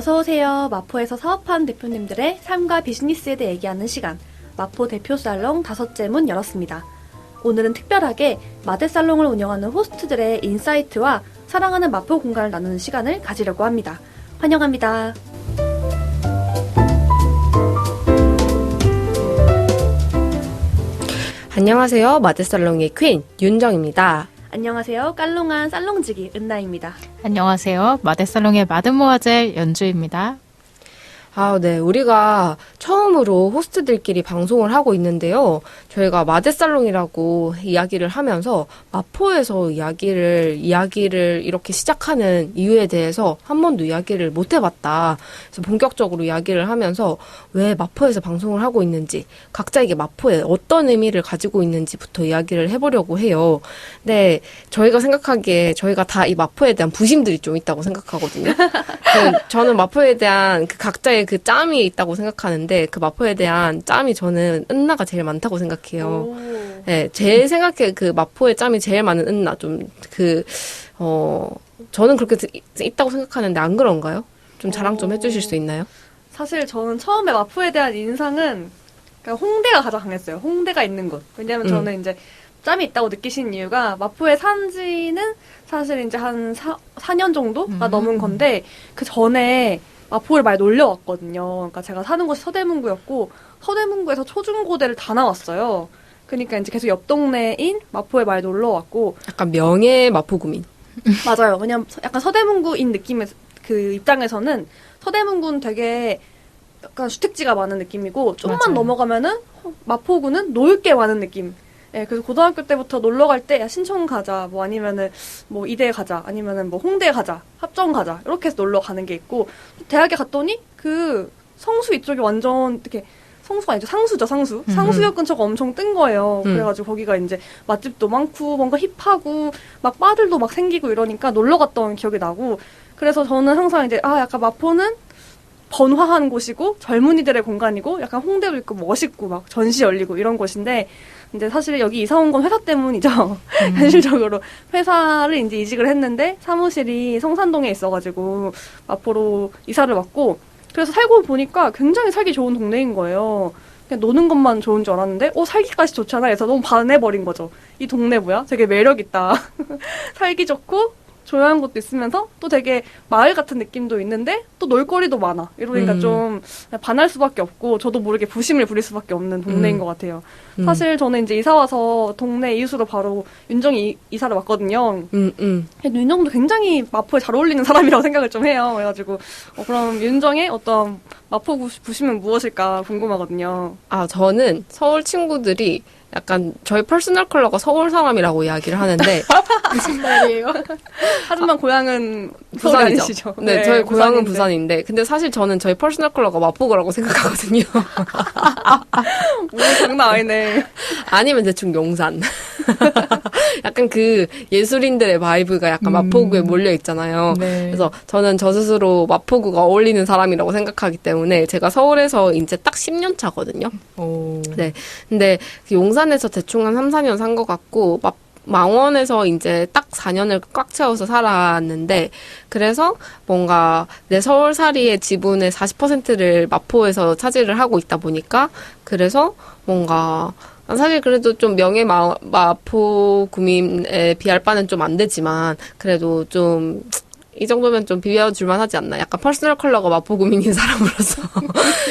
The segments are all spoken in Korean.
어서오세요. 마포에서 사업하는 대표님들의 삶과 비즈니스에 대해 얘기하는 시간, 마포 대표 살롱 5째 문 열었습니다. 오늘은 특별하게 마대 살롱을 운영하는 호스트들의 인사이트와 사랑하는 마포 공간을 나누는 시간을 가지려고 합니다. 환영합니다. 안녕하세요. 마대살롱의 퀸 윤정입니다. 안녕하세요. 깔롱한 살롱지기 은나입니다. 안녕하세요. 마대살롱의 마드모아젤 연주입니다. 네. 우리가 처음으로 호스트들끼리 방송을 하고 있는데요. 저희가 마대살롱이라고 이야기를 하면서 마포에서 이야기를 이렇게 시작하는 이유에 대해서 한 번도 이야기를 못 해봤다. 그래서 본격적으로 이야기를 하면서 왜 마포에서 방송을 하고 있는지, 각자에게 마포에 어떤 의미를 가지고 있는지부터 이야기를 해보려고 해요. 근데 저희가 생각하기에 저희가 다 이 마포에 대한 부심들이 좀 있다고 생각하거든요. 저는 마포에 대한 그 각자의 그 짬이 있다고 생각하는데 그 마포에 대한 짬이 저는 은나가 제일 많다고 생각해요. 네, 제 생각에 그 마포의 짬이 제일 많은 은나 저는 그렇게 있다고 생각하는데 안 그런가요? 좀 자랑 좀 해주실 수 있나요? 사실 저는 처음에 마포에 대한 인상은 그러니까 홍대가 가장 강했어요. 홍대가 있는 곳. 왜냐면 저는 이제 짬이 있다고 느끼신 이유가 마포에 산 지는 사실 이제 한 4년 정도가 넘은 건데 그 전에 마포를 많이 놀려왔거든요. 그러니까 제가 사는 곳이 서대문구였고 서대문구에서 초중고대를 다 나왔어요. 그러니까 이제 계속 옆 동네인 마포에 많이 놀러왔고 약간 명예 마포구민. 맞아요. 왜냐면 약간 서대문구인 느낌의 그 입장에서는 서대문구는 되게 약간 주택지가 많은 느낌이고 좀만 맞아요. 넘어가면은 마포구는 놀 게 많은 느낌. 예, 그래서 고등학교 때부터 놀러 갈 때, 야, 신촌 가자, 뭐 아니면은, 뭐 이대 가자, 아니면은 뭐 홍대 가자, 합정 가자, 이렇게 해서 놀러 가는 게 있고, 대학에 갔더니 그 성수 이쪽이 완전 이렇게, 성수가 아니죠, 상수죠, 상수. 상수역 근처가 엄청 뜬 거예요. 그래가지고 거기가 이제 맛집도 많고, 뭔가 힙하고, 막 바들도 막 생기고 이러니까 놀러 갔던 기억이 나고, 그래서 저는 항상 이제, 약간 마포는 번화한 곳이고, 젊은이들의 공간이고, 약간 홍대도 있고, 멋있고, 막 전시 열리고 이런 곳인데, 근데 사실 여기 이사 온 건 회사 때문이죠. 현실적으로. 회사를 이제 이직을 했는데 사무실이 성산동에 있어가지고 마포로 이사를 왔고 그래서 살고 보니까 굉장히 살기 좋은 동네인 거예요. 그냥 노는 것만 좋은 줄 알았는데 살기까지 좋잖아 해서 너무 반해버린 거죠. 이 동네 뭐야? 되게 매력있다. 살기 좋고 조용한 곳도 있으면서 또 되게 마을 같은 느낌도 있는데 또 놀거리도 많아. 이러니까 좀 반할 수밖에 없고 저도 모르게 부심을 부릴 수밖에 없는 동네인 것 같아요. 사실 저는 이제 이사 와서 동네 이웃으로 바로 윤정이 이사를 왔거든요. 윤정도 굉장히 마포에 잘 어울리는 사람이라고 생각을 좀 해요. 그래가지고 그럼 윤정의 어떤 마포 부심은 무엇일까 궁금하거든요. 저는 서울 친구들이 약간 저희 퍼스널 컬러가 서울 사람이라고 이야기를 하는데 무슨 말이에요? 하지만 고향은 부산이죠. 아니시죠? 네, 저희 고향은 부산인데 근데 사실 저는 저희 퍼스널 컬러가 마포구라고 생각하거든요. 오, 장난 아니네. 아니면 대충 용산. 약간 그 예술인들의 바이브가 약간 마포구에 몰려 있잖아요. 네. 그래서 저는 저 스스로 마포구가 어울리는 사람이라고 생각하기 때문에 제가 서울에서 이제 딱 10년 차거든요. 네. 근데 그 용산에서 대충 한 3, 4년 산 것 같고 망원에서 이제 딱 4년을 꽉 채워서 살았는데 그래서 뭔가 내 서울살이의 지분의 40%를 마포에서 차지를 하고 있다 보니까 그래서 뭔가 사실 그래도 좀 명예 마포 구민에 비할 바는 좀 안 되지만 그래도 좀 이 정도면 좀 비벼줄만 하지 않나? 약간 퍼스널 컬러가 마포 구민인 사람으로서.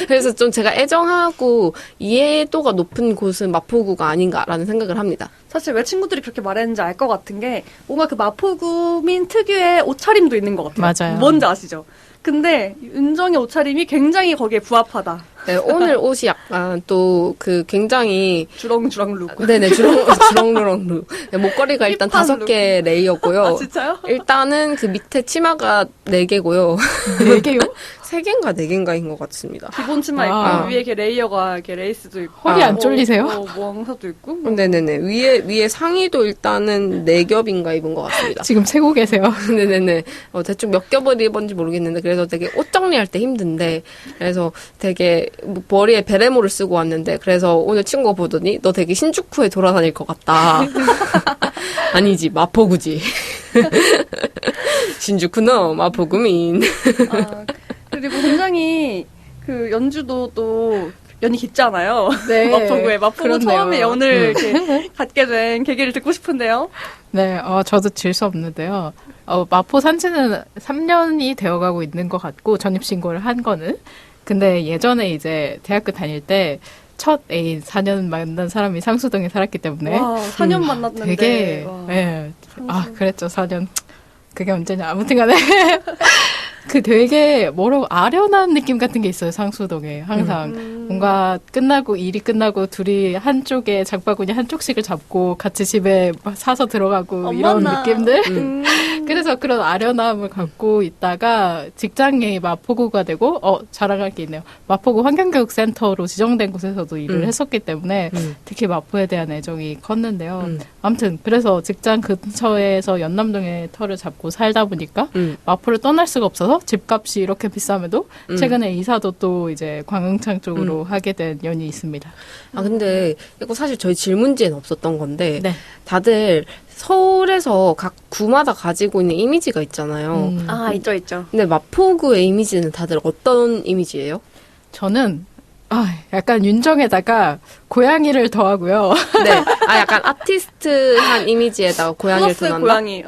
그래서 좀 제가 애정하고 이해도가 높은 곳은 마포구가 아닌가라는 생각을 합니다. 사실 왜 친구들이 그렇게 말했는지 알 것 같은 게 뭔가 그 마포구민 특유의 옷차림도 있는 것 같아요. 맞아요. 뭔지 아시죠? 근데 윤정의 옷차림이 굉장히 거기에 부합하다. 네, 오늘 옷이 약간 또 그 굉장히 주렁주렁 룩. 네네 주렁주렁 룩. 목걸이가 일단 힙한 5개 레이어고요. 아 진짜요? 일단은 그 밑에 치마가 4개고요. 4개요? 3개인가 4개인가인 것 같습니다. 기본 치마 있고 위에 이렇게 레이어가 이렇게 레이스도 있고 허리 안 쫄리세요? 모항사도 있고. 네네네. 위에 상의도 일단은 4겹인가 입은 것 같습니다. 지금 세고 계세요. 네네네. 대충 몇 겹을 입었는지 모르겠는데 그래서 되게 옷 정리할 때 힘든데 그래서 되게 머리에 베레모를 쓰고 왔는데 그래서 오늘 친구가 보더니 너 되게 신주쿠에 돌아다닐 것 같다. 아니지 마포구지. 신주쿠노 마포구민. 그리고 굉장히 그 연주도 또 연이 깊잖아요. 네. 마포구에. 마포구 그렇네요. 처음에 연을 이렇게 갖게 된 계기를 듣고 싶은데요. 네, 저도 질 수 없는데요. 마포 산지는 3년이 되어가고 있는 것 같고, 전입신고를 한 거는. 근데 예전에 이제 대학교 다닐 때, 첫 애인 4년 만난 사람이 상수동에 살았기 때문에. 와, 4년 만났는데. 되게, 와. 예. 그랬죠, 4년. 그게 언제냐. 아무튼 간에. 그 되게 아련한 느낌 같은 게 있어요, 상수동에. 항상. 뭔가 일이 끝나고 둘이 한쪽에 장바구니 한쪽씩을 잡고 같이 집에 사서 들어가고 이런 어머나. 느낌들. 그래서 그런 아련함을 갖고 있다가 직장이 마포구가 되고, 자랑할 게 있네요. 마포구 환경교육센터로 지정된 곳에서도 일을 했었기 때문에 특히 마포에 대한 애정이 컸는데요. 아무튼 그래서 직장 근처에서 연남동에 터를 잡고 살다 보니까 마포를 떠날 수가 없어서 집값이 이렇게 비싸면도 최근에 이사도 또 이제 광흥창 쪽으로 하게 된 연이 있습니다. 근데 이거 사실 저희 질문지에는 없었던 건데 네. 다들 서울에서 각 구마다 가지고 있는 이미지가 있잖아요. 있죠, 있죠. 근데 마포구의 이미지는 다들 어떤 이미지예요? 저는 약간 윤정에다가 고양이를 더하고요. 네. 약간 아티스트한 이미지에다가 고양이를 플러스 더한다? 고양이.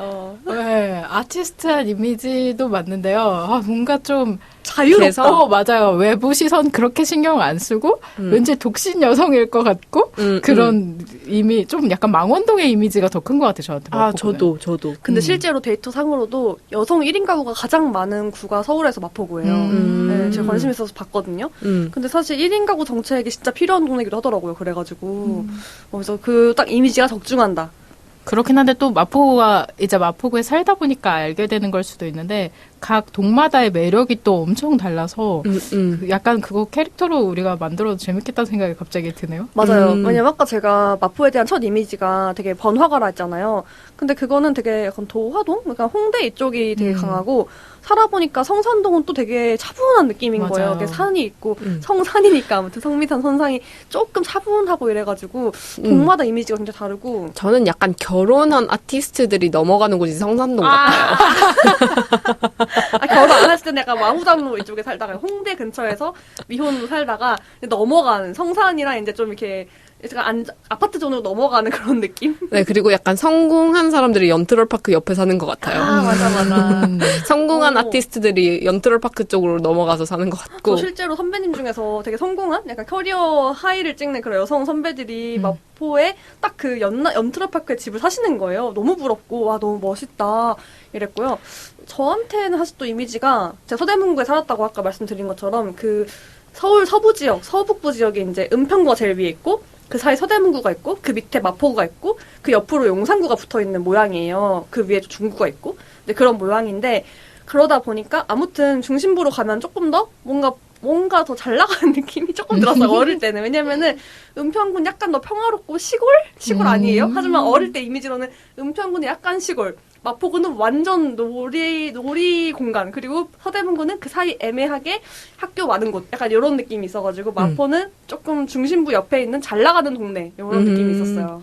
네, 아티스트한 이미지도 맞는데요. 뭔가 좀 그래서? 맞아요. 외부 시선 그렇게 신경 안 쓰고 왠지 독신 여성일 것 같고 그런 이미 좀 약간 망원동의 이미지가 더 큰 것 같아요. 저한테. 마포구는. 저도. 근데 실제로 데이터 상으로도 여성 1인 가구가 가장 많은 구가 서울에서 마포구예요. 네, 제가 관심 있어서 봤거든요. 근데 사실 1인 가구 정책이 진짜 필요한 동네이기도 하더라고요. 그래가지고. 그래서 그 딱 이미지가 적중한다. 그렇긴 한데 또 마포구에 살다 보니까 알게 되는 걸 수도 있는데 각 동마다의 매력이 또 엄청 달라서 약간 그거 캐릭터로 우리가 만들어도 재밌겠다는 생각이 갑자기 드네요. 맞아요. 왜냐면 아까 제가 마포에 대한 첫 이미지가 되게 번화가라 했잖아요. 근데 그거는 되게 약간 도화동? 그러니까 홍대 이쪽이 되게 강하고 살아보니까 성산동은 또 되게 차분한 느낌인 맞아요. 거예요. 되게 산이 있고 성산이니까 아무튼 성미산 선상이 조금 차분하고 이래가지고 동마다 이미지가 굉장히 다르고 저는 약간 결혼한 아티스트들이 넘어가는 곳이 성산동 같아요. 결혼 안 했을 때는 약간 마후장로 이쪽에 살다가 홍대 근처에서 미혼으로 살다가 넘어가는 성산이랑 이제 좀 이렇게 약간 아파트 존으로 넘어가는 그런 느낌? 네, 그리고 약간 성공한 사람들이 연트럴파크 옆에 사는 것 같아요. 맞아. 성공한 아티스트들이 연트럴파크 쪽으로 넘어가서 사는 것 같고. 저 실제로 선배님 중에서 되게 성공한 약간 커리어 하이를 찍는 그런 여성 선배들이 마포에 딱 그 연트럴파크에 집을 사시는 거예요. 너무 부럽고 와 너무 멋있다 이랬고요. 저한테는 사실 또 이미지가 제가 서대문구에 살았다고 아까 말씀드린 것처럼 그 서울 서부 지역, 서북부 지역에 이제 은평구가 제일 위에 있고 그 사이 서대문구가 있고 그 밑에 마포구가 있고 그 옆으로 용산구가 붙어 있는 모양이에요. 그 위에 중구가 있고. 근데 그런 모양인데 그러다 보니까 아무튼 중심부로 가면 조금 더 뭔가 더 잘 나가는 느낌이 조금 들었어요. 어릴 때는. 왜냐면은 은평구는 약간 더 평화롭고 시골 아니에요? 하지만 어릴 때 이미지로는 은평구는 약간 시골. 마포구는 완전 놀이 공간. 그리고 서대문구는 그 사이 애매하게 학교 많은 곳. 약간 이런 느낌이 있어가지고 마포는 조금 중심부 옆에 있는 잘 나가는 동네. 이런 느낌이 있었어요.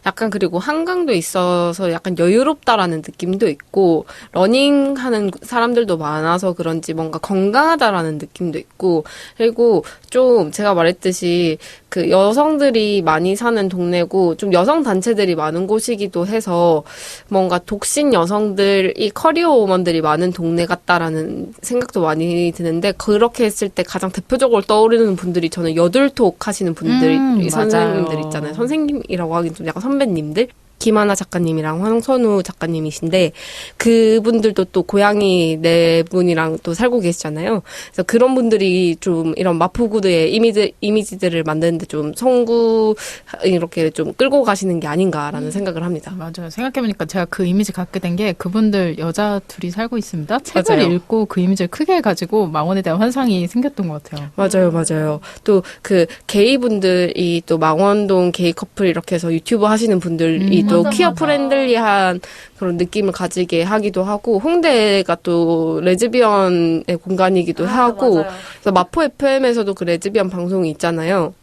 약간 그리고 한강도 있어서 약간 여유롭다라는 느낌도 있고 러닝하는 사람들도 많아서 그런지 뭔가 건강하다라는 느낌도 있고 그리고 좀 제가 말했듯이 그 여성들이 많이 사는 동네고 좀 여성 단체들이 많은 곳이기도 해서 뭔가 독신 여성들이 커리어 우먼들이 많은 동네 같다라는 생각도 많이 드는데 그렇게 했을 때 가장 대표적으로 떠오르는 분들이 저는 여들톡 하시는 분들이 선생님들 맞아요. 있잖아요. 선생님이라고 하긴 좀 약간 선배님들. 김하나 작가님이랑 황선우 작가님이신데 그분들도 또 고양이 네 분이랑 또 살고 계시잖아요. 그래서 그런 분들이 좀 이런 마포구의 이미지들을 만드는데 좀 성구 이렇게 좀 끌고 가시는 게 아닌가라는 생각을 합니다. 맞아요. 생각해보니까 제가 그 이미지 갖게 된 게 그분들 여자 둘이 살고 있습니다. 책을 맞아요. 읽고 그 이미지를 크게 가지고 망원에 대한 환상이 생겼던 것 같아요. 맞아요. 또 그 게이분들이 또 망원동 게이 커플 이렇게 해서 유튜브 하시는 분들이 또 퀴어 프렌들리한 그런 느낌을 가지게 하기도 하고 홍대가 또 레즈비언의 공간이기도 하고 맞아요. 그래서 마포 FM에서도 그 레즈비언 방송이 있잖아요.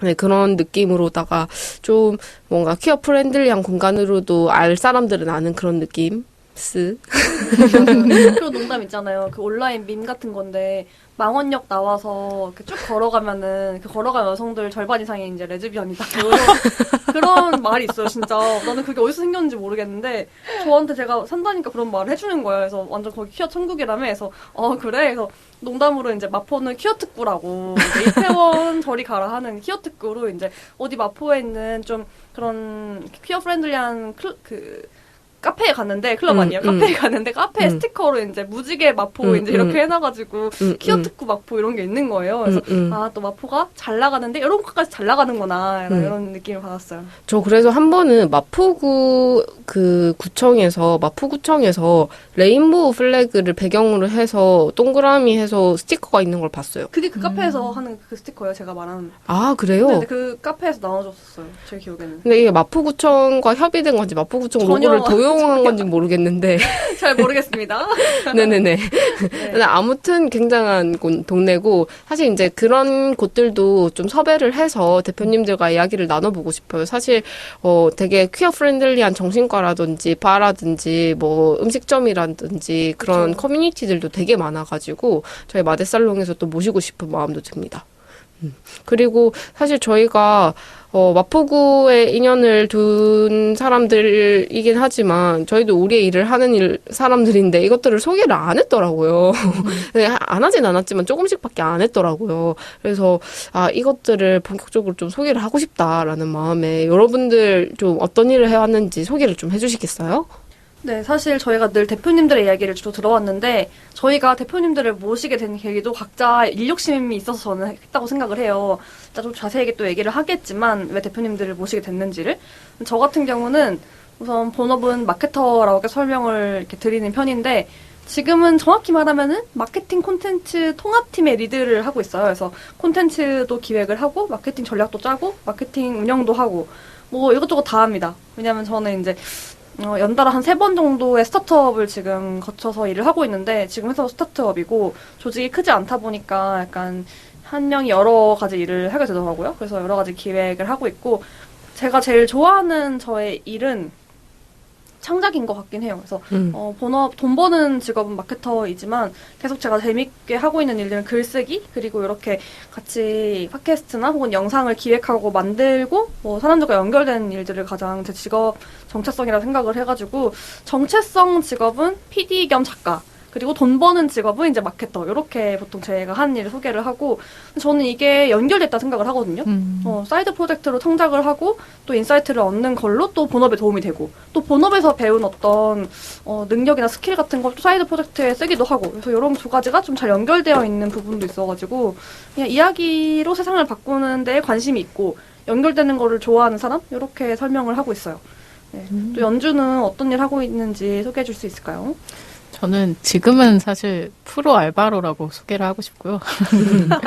네, 그런 느낌으로다가 좀 뭔가 퀴어 프렌들리한 공간으로도 알 사람들은 아는 그런 느낌. 그런 농담 있잖아요. 그 온라인 밈 같은 건데 망원역 나와서 이렇게 쭉 걸어가면은 그 걸어간 여성들 절반 이상이 이제 레즈비언이다. 그런 말이 있어요, 진짜. 나는 그게 어디서 생겼는지 모르겠는데 저한테 제가 산다니까 그런 말을 해주는 거예요. 그래서 완전 거기 퀴어 천국이라며 해서 그래? 그래서 농담으로 이제 마포는 퀴어 특구라고 이태원 저리 가라 하는 퀴어 특구로 이제 어디 마포에 있는 좀 그런 퀴어 프렌들리한 카페에 갔는데, 클럽 아니에요? 카페에 갔는데, 카페에 스티커로 이제 무지개 마포 이제 이렇게 해놔가지고, 퀴어 특구 마포 이런 게 있는 거예요. 그래서, 또 마포가 잘 나가는데, 이런 것까지 잘 나가는구나. 이런 느낌을 받았어요. 저 그래서 한 번은 마포구 마포구청에서 레인보우 플래그를 배경으로 해서 동그라미 해서 스티커가 있는 걸 봤어요. 그게 그 카페에서 하는 그 스티커예요, 제가 말하는. 아, 그래요? 근데 그 카페에서 나눠줬었어요, 제 기억에는. 근데 이게 마포구청과 협의된 건지 마포구청 로고를 도용한 건지 모르겠는데. 잘 모르겠습니다. 네네네. 네. 근데 아무튼 굉장한 동네고, 사실 이제 그런 곳들도 좀 섭외를 해서 대표님들과 이야기를 나눠보고 싶어요. 사실, 되게 퀴어 프렌들리한 정신과라든지, 바라든지, 뭐, 음식점이라든지, 그런 그쵸. 커뮤니티들도 되게 많아가지고, 저희 마대살롱에서 또 모시고 싶은 마음도 듭니다. 그리고 사실 저희가 마포구에 인연을 둔 사람들이긴 하지만 저희도 우리의 일을 하는 사람들인데 이것들을 소개를 안 했더라고요. 안 하진 않았지만 조금씩밖에 안 했더라고요. 그래서 이것들을 본격적으로 좀 소개를 하고 싶다라는 마음에 여러분들 좀 어떤 일을 해왔는지 소개를 좀 해주시겠어요? 네, 사실 저희가 늘 대표님들의 이야기를 주로 들어왔는데 저희가 대표님들을 모시게 된 계기도 각자 일 욕심이 있어서 저는 했다고 생각을 해요. 좀 자세하게 또 얘기를 하겠지만 왜 대표님들을 모시게 됐는지를. 저 같은 경우는 우선 본업은 마케터라고 설명을 이렇게 드리는 편인데 지금은 정확히 말하면은 마케팅 콘텐츠 통합팀의 리드를 하고 있어요. 그래서 콘텐츠도 기획을 하고 마케팅 전략도 짜고 마케팅 운영도 하고 뭐 이것저것 다 합니다. 왜냐면 저는 이제 연달아 한 3번 정도의 스타트업을 지금 거쳐서 일을 하고 있는데, 지금 회사도 스타트업이고, 조직이 크지 않다 보니까 약간 한 명이 여러 가지 일을 하게 되더라고요. 그래서 여러 가지 기획을 하고 있고, 제가 제일 좋아하는 저의 일은 창작인 것 같긴 해요. 그래서 본업, 돈 버는 직업은 마케터이지만 계속 제가 재밌게 하고 있는 일들은 글쓰기, 그리고 이렇게 같이 팟캐스트나 혹은 영상을 기획하고 만들고 뭐 사람들과 연결되는 일들을 가장 제 직업 정체성이라고 생각을 해가지고, 정체성 직업은 PD 겸 작가, 그리고 돈 버는 직업은 이제 마케터, 이렇게 보통 제가 하는 일을 소개를 하고, 저는 이게 연결됐다 생각을 하거든요. 사이드 프로젝트로 창작을 하고 또 인사이트를 얻는 걸로 또 본업에 도움이 되고, 또 본업에서 배운 어떤 능력이나 스킬 같은 걸 또 사이드 프로젝트에 쓰기도 하고, 그래서 이런 두 가지가 좀 잘 연결되어 있는 부분도 있어가지고 그냥 이야기로 세상을 바꾸는 데에 관심이 있고 연결되는 거를 좋아하는 사람, 이렇게 설명을 하고 있어요. 네. 또 연주는 어떤 일 하고 있는지 소개해 줄 수 있을까요? 저는 지금은 사실 프로 알바로라고 소개를 하고 싶고요.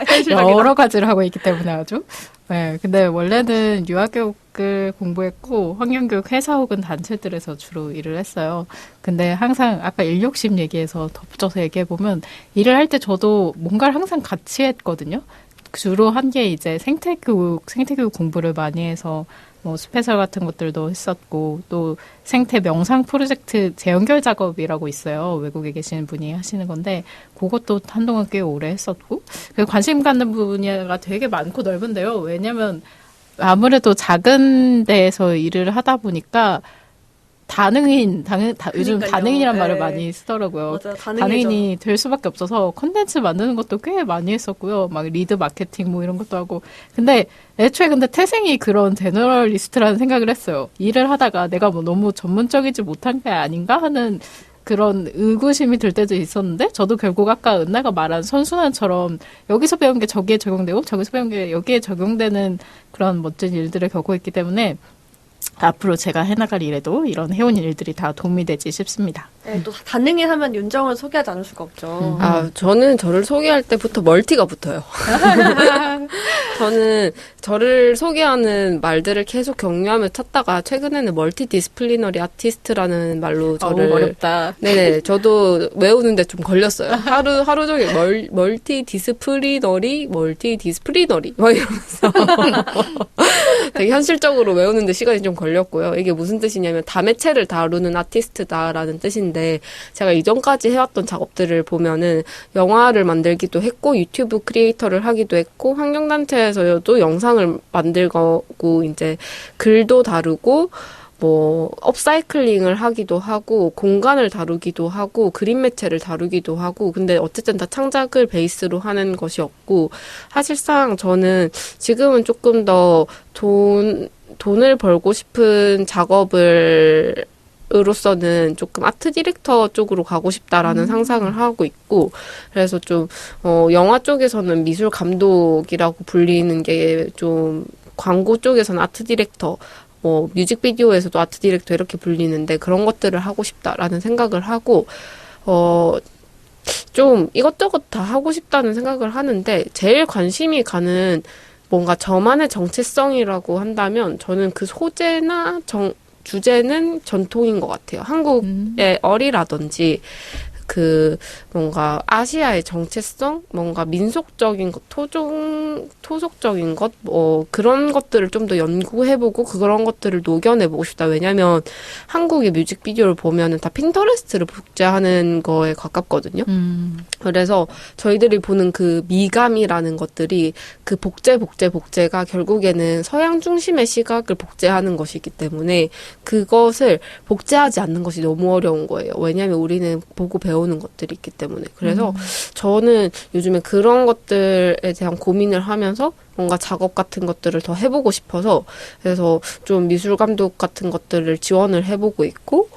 현실적이다. 여러 가지를 하고 있기 때문에 아주. 네, 근데 원래는 유아교육을 공부했고 환경교육 회사 혹은 단체들에서 주로 일을 했어요. 근데 항상 아까 일욕심 얘기해서 덧붙여서 얘기해보면 일을 할 때 저도 뭔가를 항상 같이 했거든요. 주로 한 게 이제 생태교육 공부를 많이 해서 뭐 스페셜 같은 것들도 했었고, 또 생태 명상 프로젝트 재연결 작업이라고 있어요. 외국에 계시는 분이 하시는 건데 그것도 한동안 꽤 오래 했었고, 관심 갖는 분야가 되게 많고 넓은데요. 왜냐면 아무래도 작은 데에서 일을 하다 보니까 요즘 다능인이란 네. 말을 많이 쓰더라고요. 맞아요. 다능인이 될 수밖에 없어서 콘텐츠 만드는 것도 꽤 많이 했었고요. 막 리드 마케팅 뭐 이런 것도 하고. 근데 애초에 태생이 그런 제너럴리스트라는 생각을 했어요. 일을 하다가 내가 뭐 너무 전문적이지 못한 게 아닌가 하는 그런 의구심이 들 때도 있었는데, 저도 결국 아까 은나가 말한 선순환처럼 여기서 배운 게 저기에 적용되고 저기서 배운 게 여기에 적용되는 그런 멋진 일들을 겪고 있기 때문에 앞으로 제가 해나갈 일에도 이런 해온 일들이 다 도움이 되지 싶습니다. 네, 또 다능인 하면 윤정을 소개하지 않을 수가 없죠. 저는 저를 소개할 때부터 멀티가 붙어요. 저는 저를 소개하는 말들을 계속 경유하며 찾다가 최근에는 멀티 디스플리너리 아티스트라는 말로 저를 어렵다. 네네, 저도 외우는데 좀 걸렸어요. 하루 종일 멀티 디스플리너리 막 이러면서 되게 현실적으로 외우는데 시간이 좀 걸렸고요. 이게 무슨 뜻이냐면 다매체를 다루는 아티스트다라는 뜻인데, 있는데 제가 이전까지 해왔던 작업들을 보면은 영화를 만들기도 했고 유튜브 크리에이터를 하기도 했고 환경단체에서도 영상을 만들고 이제 글도 다루고 뭐 업사이클링을 하기도 하고 공간을 다루기도 하고 그림 매체를 다루기도 하고 근데 어쨌든 다 창작을 베이스로 하는 것이었고 사실상 저는 지금은 조금 더 돈을 벌고 싶은 작업을 으로서는 조금 아트 디렉터 쪽으로 가고 싶다라는 상상을 하고 있고 그래서 좀 영화 쪽에서는 미술 감독이라고 불리는 게 좀 광고 쪽에서는 아트 디렉터 뭐 뮤직비디오에서도 아트 디렉터 이렇게 불리는데 그런 것들을 하고 싶다라는 생각을 하고 좀 이것저것 다 하고 싶다는 생각을 하는데 제일 관심이 가는 뭔가 저만의 정체성이라고 한다면 저는 그 소재나 주제는 전통인 것 같아요. 한국의 어리라든지 그 뭔가 아시아의 정체성, 뭔가 민속적인 것, 토속적인 것, 뭐 그런 것들을 좀 더 연구해보고 그런 것들을 녹여내보고 싶다. 왜냐면 한국의 뮤직비디오를 보면은 다 핀터레스트를 복제하는 거에 가깝거든요. 그래서 저희들이 보는 그 미감이라는 것들이 그 복제가 결국에는 서양 중심의 시각을 복제하는 것이기 때문에 그것을 복제하지 않는 것이 너무 어려운 거예요. 왜냐면 우리는 보고 배우는 것들이 있기 때문에. 그래서 저는 요즘에 그런 것들에 대한 고민을 하면서 뭔가 작업 같은 것들을 더 해보고 싶어서 그래서 좀 미술 감독 같은 것들을 지원을 해보고 있고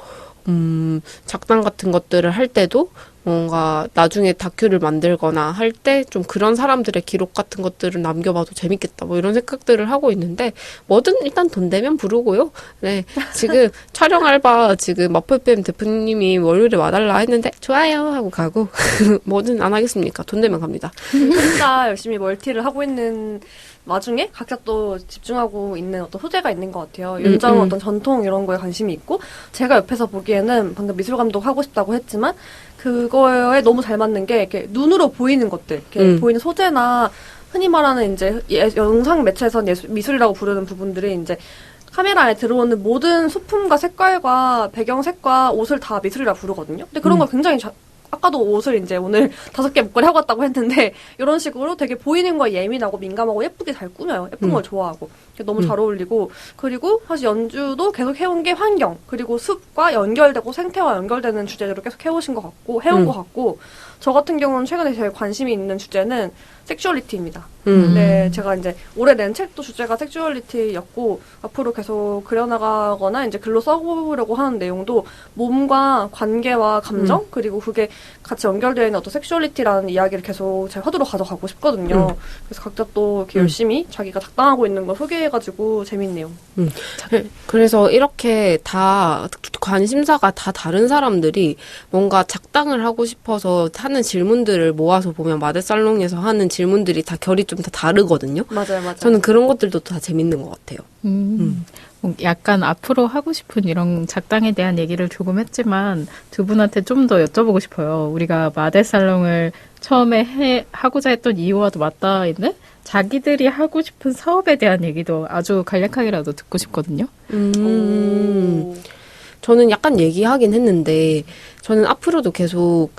작당 같은 것들을 할 때도 뭔가 나중에 다큐를 만들거나 할 때 좀 그런 사람들의 기록 같은 것들을 남겨봐도 재밌겠다 뭐 이런 생각들을 하고 있는데 뭐든 일단 돈 되면 부르고요. 네, 지금 촬영 알바 지금 마포FM 대표님이 월요일에 와달라 했는데 좋아요 하고 가고 뭐든 안 하겠습니까? 돈 되면 갑니다. 혼자 열심히 멀티를 하고 있는 와중에 각자 또 집중하고 있는 어떤 소재가 있는 것 같아요. 윤정은 어떤 전통 이런 거에 관심이 있고 제가 옆에서 보기에는 방금 미술 감독 하고 싶다고 했지만 그거에 너무 잘 맞는 게 이렇게 눈으로 보이는 것들, 이렇게 보이는 소재나 흔히 말하는 이제 영상 매체에선 미술이라고 부르는 부분들이 이제 카메라에 들어오는 모든 소품과 색깔과 배경색과 옷을 다 미술이라 부르거든요. 근데 그런 걸 굉장히 아까도 옷을 이제 오늘 5개 목걸이 하고 왔다고 했는데 이런 식으로 되게 보이는 거에 예민하고 민감하고 예쁘게 잘 꾸며요. 예쁜 걸 좋아하고. 너무 잘 어울리고 그리고 사실 연주도 계속 해온 게 환경 그리고 숲과 연결되고 생태와 연결되는 주제로 계속 해오신 것 같고 해온 것 같고 저 같은 경우는 최근에 제일 관심이 있는 주제는 섹슈얼리티입니다. 네, 제가 이제 올해 낸 책도 주제가 섹슈얼리티였고 앞으로 계속 그려나가거나 이제 글로 써보려고 하는 내용도 몸과 관계와 감정 그리고 그게 같이 연결되어 있는 어떤 섹슈얼리티라는 이야기를 계속 제 화두로 가져가고 싶거든요. 그래서 각자 또 이렇게 열심히 자기가 작당하고 있는 걸 소개해가지고 재밌네요. 그래서 이렇게 다 관심사가 다 다른 사람들이 뭔가 작당을 하고 싶어서 하는 질문들을 모아서 보면 마데살롱에서 하는 질문들이 다 결이 좀 다 다르거든요. 맞아요. 저는 그런 것들도 다 재밌는 것 같아요. 약간 앞으로 하고 싶은 이런 작당에 대한 얘기를 조금 했지만 두 분한테 좀 더 여쭤보고 싶어요. 우리가 마데살롱을 처음에 하고자 했던 이유와도 맞닿아 있는 자기들이 하고 싶은 사업에 대한 얘기도 아주 간략하게라도 듣고 싶거든요. 저는 약간 얘기하긴 했는데 저는 앞으로도 계속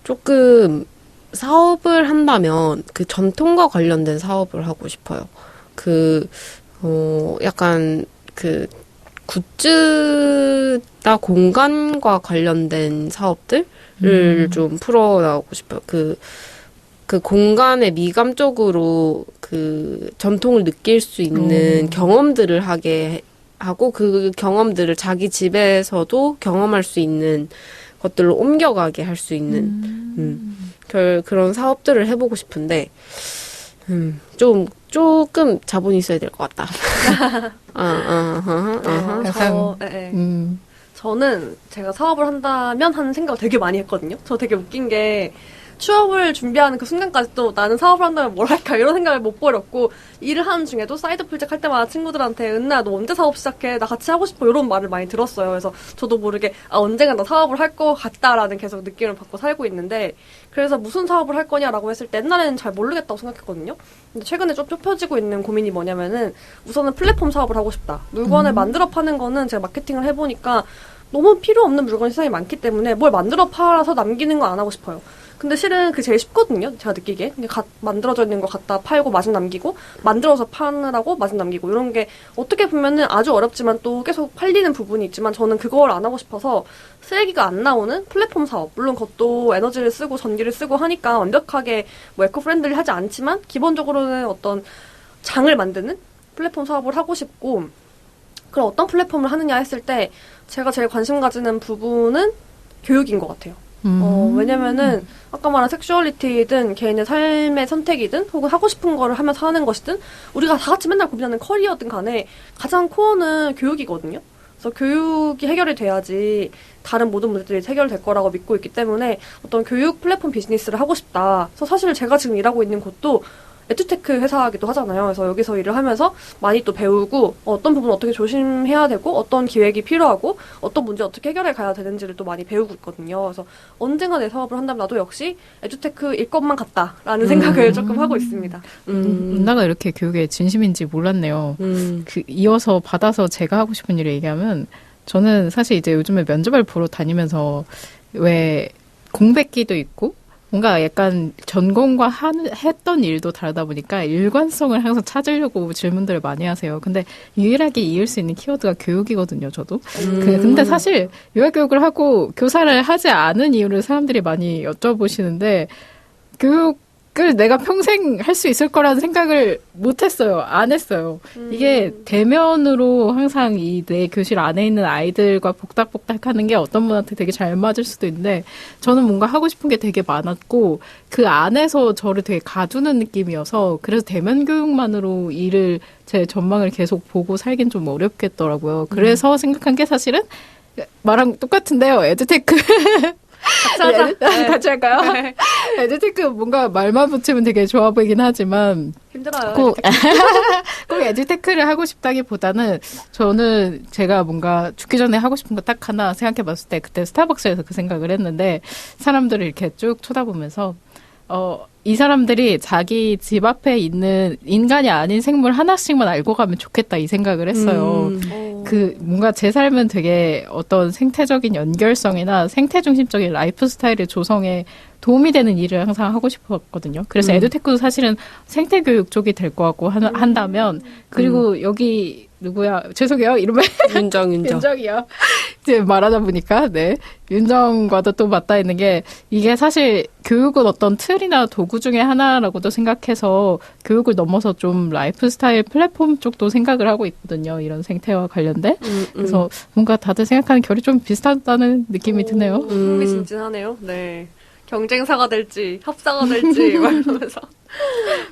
조금 사업을 한다면 그 전통과 관련된 사업을 하고 싶어요. 약간 그 굿즈나 공간과 관련된 사업들을 좀 풀어나가고 싶어요. 그 공간의 미감적으로 그 전통을 느낄 수 있는 경험들을 하게 하고 그 경험들을 자기 집에서도 경험할 수 있는 것들로 옮겨가게 할 수 있는 그런 사업들을 해보고 싶은데 조금 자본이 있어야 될 것 같다. 저는 제가 사업을 한다면 하는 생각을 되게 많이 했거든요. 저 되게 웃긴 게 취업을 준비하는 그 순간까지 또 나는 사업을 한다면 뭘 할까 이런 생각을 못 버렸고 일을 하는 중에도 사이드 프로젝트 할 때마다 친구들한테 은나야 너 언제 사업 시작해? 나 같이 하고 싶어 이런 말을 많이 들었어요. 그래서 저도 모르게 언젠가 나 사업을 할 것 같다라는 계속 느낌을 받고 살고 있는데 그래서 무슨 사업을 할 거냐라고 했을 때 옛날에는 잘 모르겠다고 생각했거든요. 근데 최근에 좀 좁혀지고 있는 고민이 뭐냐면은 우선은 플랫폼 사업을 하고 싶다. 물건을 만들어 파는 거는 제가 마케팅을 해보니까 너무 필요 없는 물건이 세상에 많기 때문에 뭘 만들어 팔아서 남기는 건 안 하고 싶어요. 근데 실은 그게 제일 쉽거든요. 제가 느끼기에. 그냥 만들어져 있는 거 갖다 팔고 마진 남기고, 만들어서 파느라고 마진 남기고, 이런 게 어떻게 보면은 아주 어렵지만 또 계속 팔리는 부분이 있지만 저는 그걸 안 하고 싶어서 쓰레기가 안 나오는 플랫폼 사업. 물론 그것도 에너지를 쓰고 전기를 쓰고 하니까 완벽하게 뭐 에코 프렌들리 하지 않지만 기본적으로는 어떤 장을 만드는 플랫폼 사업을 하고 싶고, 그럼 어떤 플랫폼을 하느냐 했을 때 제가 제일 관심 가지는 부분은 교육인 것 같아요. 왜냐면은 아까 말한 섹슈얼리티든 개인의 삶의 선택이든 혹은 하고 싶은 거를 하면서 하는 것이든 우리가 다 같이 맨날 고민하는 커리어든 간에 가장 코어는 교육이거든요. 그래서 교육이 해결이 돼야지 다른 모든 문제들이 해결될 거라고 믿고 있기 때문에 어떤 교육 플랫폼 비즈니스를 하고 싶다. 그래서 사실 제가 지금 일하고 있는 곳도 에듀테크 회사이기도 하잖아요. 그래서 여기서 일을 하면서 많이 또 배우고 어떤 부분 어떻게 조심해야 되고 어떤 기획이 필요하고 어떤 문제 어떻게 해결해 가야 되는지를 또 많이 배우고 있거든요. 그래서 언젠가 내 사업을 한다면 나도 역시 에듀테크일 것만 같다라는 생각을 조금 하고 있습니다. 은나가 이렇게 교육에 진심인지 몰랐네요. 이어서 받아서 제가 하고 싶은 일을 얘기하면 저는 사실 이제 요즘에 면접을 보러 다니면서 왜 공백기도 있고 뭔가 약간 전공과 했던 일도 다르다 보니까 일관성을 항상 찾으려고 질문들을 많이 하세요. 근데 유일하게 이을 수 있는 키워드가 교육이거든요, 저도. 근데 사실 유아교육을 하고 교사를 하지 않은 이유를 사람들이 많이 여쭤보시는데 교육을 내가 평생 할 수 있을 거라는 생각을 못 했어요. 안 했어요. 이게 대면으로 항상 이 내 교실 안에 있는 아이들과 복닥복닥 하는 게 어떤 분한테 되게 잘 맞을 수도 있는데 저는 뭔가 하고 싶은 게 되게 많았고 그 안에서 저를 되게 가두는 느낌이어서 그래서 대면 교육만으로 제 전망을 계속 보고 살긴 좀 어렵겠더라고요. 그래서 생각한 게 사실은 말랑 똑같은데요. 에듀테크. 같이 하자. 네. 같이 할까요? 네. 에듀테크 뭔가 말만 붙이면 되게 좋아 보이긴 하지만 힘들어요. 꼭 에듀테크를 하고 싶다기보다는 저는 제가 뭔가 죽기 전에 하고 싶은 거 딱 하나 생각해 봤을 때 그때 스타벅스에서 그 생각을 했는데 사람들을 이렇게 쭉 쳐다보면서 이 사람들이 자기 집 앞에 있는 인간이 아닌 생물 하나씩만 알고 가면 좋겠다 이 생각을 했어요. 뭔가 제 삶은 되게 어떤 생태적인 연결성이나 생태 중심적인 라이프 스타일의 조성에 도움이 되는 일을 항상 하고 싶었거든요. 그래서 에듀테크도 사실은 생태 교육 쪽이 될 것 같고 한다면 그리고 여기 누구야? 죄송해요. 이름은 윤정이요. 이제 말하다 보니까 네 윤정과도 또 맞닿아 있는 게 이게 사실 교육은 어떤 틀이나 도구 중에 하나라고도 생각해서 교육을 넘어서 좀 라이프 스타일 플랫폼 쪽도 생각을 하고 있거든요. 이런 생태와 관련된. 그래서 뭔가 다들 생각하는 결이 좀 비슷하다는 느낌이 드네요. 흥미진진하네요. 네. 경쟁사가 될지 합사가 될지 말하면서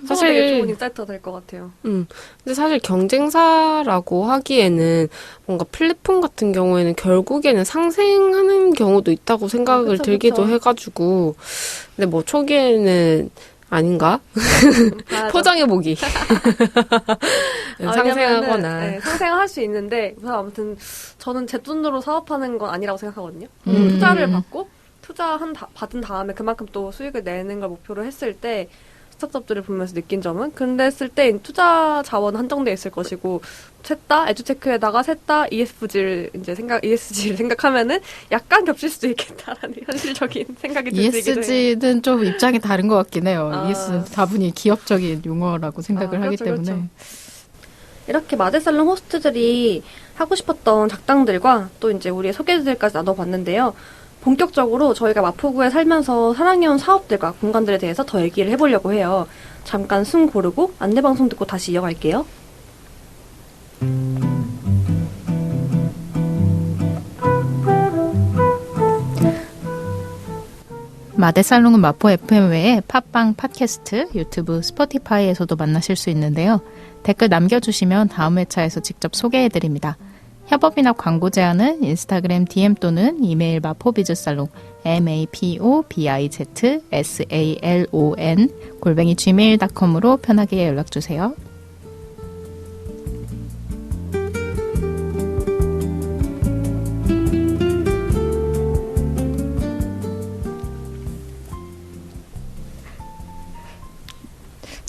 사실 되게 좋은 인사이트가 될 것 같아요. 근데 사실 경쟁사라고 하기에는 뭔가 플랫폼 같은 경우에는 결국에는 상생하는 경우도 있다고 생각을 들기도 해가지고 근데 뭐 초기에는 아닌가? 포장해보기. 상생하거나. 네, 상생할 수 있는데 우선 아무튼 저는 제 돈으로 사업하는 건 아니라고 생각하거든요. 투자를 받고 받은 다음에 그만큼 또 수익을 내는 걸 목표로 했을 때 스타트업들을 보면서 느낀 점은 근데 했을 때 투자 자원 한정돼 있을 것이고 셋 다 에듀테크에다가 셋 다 ESG를 생각하면은 약간 겹칠 수도 있겠다라는 현실적인 생각이 들기도 해요. ESG는 좀 입장이 다른 것 같긴 해요. ESG는 다분히 기업적인 용어라고 생각을 하기 때문에. 그렇죠. 이렇게 마데살롱 호스트들이 하고 싶었던 작당들과 또 이제 우리의 소개들까지 나눠봤는데요. 본격적으로 저희가 마포구에 살면서 사랑해온 사업들과 공간들에 대해서 더 얘기를 해보려고 해요. 잠깐 숨 고르고 안내방송 듣고 다시 이어갈게요. 마데살롱은 마포 FM 외에 팟빵, 팟캐스트, 유튜브, 스포티파이에서도 만나실 수 있는데요. 댓글 남겨주시면 다음 회차에서 직접 소개해드립니다. 협업이나 광고 제안은 인스타그램 DM 또는 이메일 마포비즈살롱 mapobizsalon@gmail.com으로 편하게 연락주세요.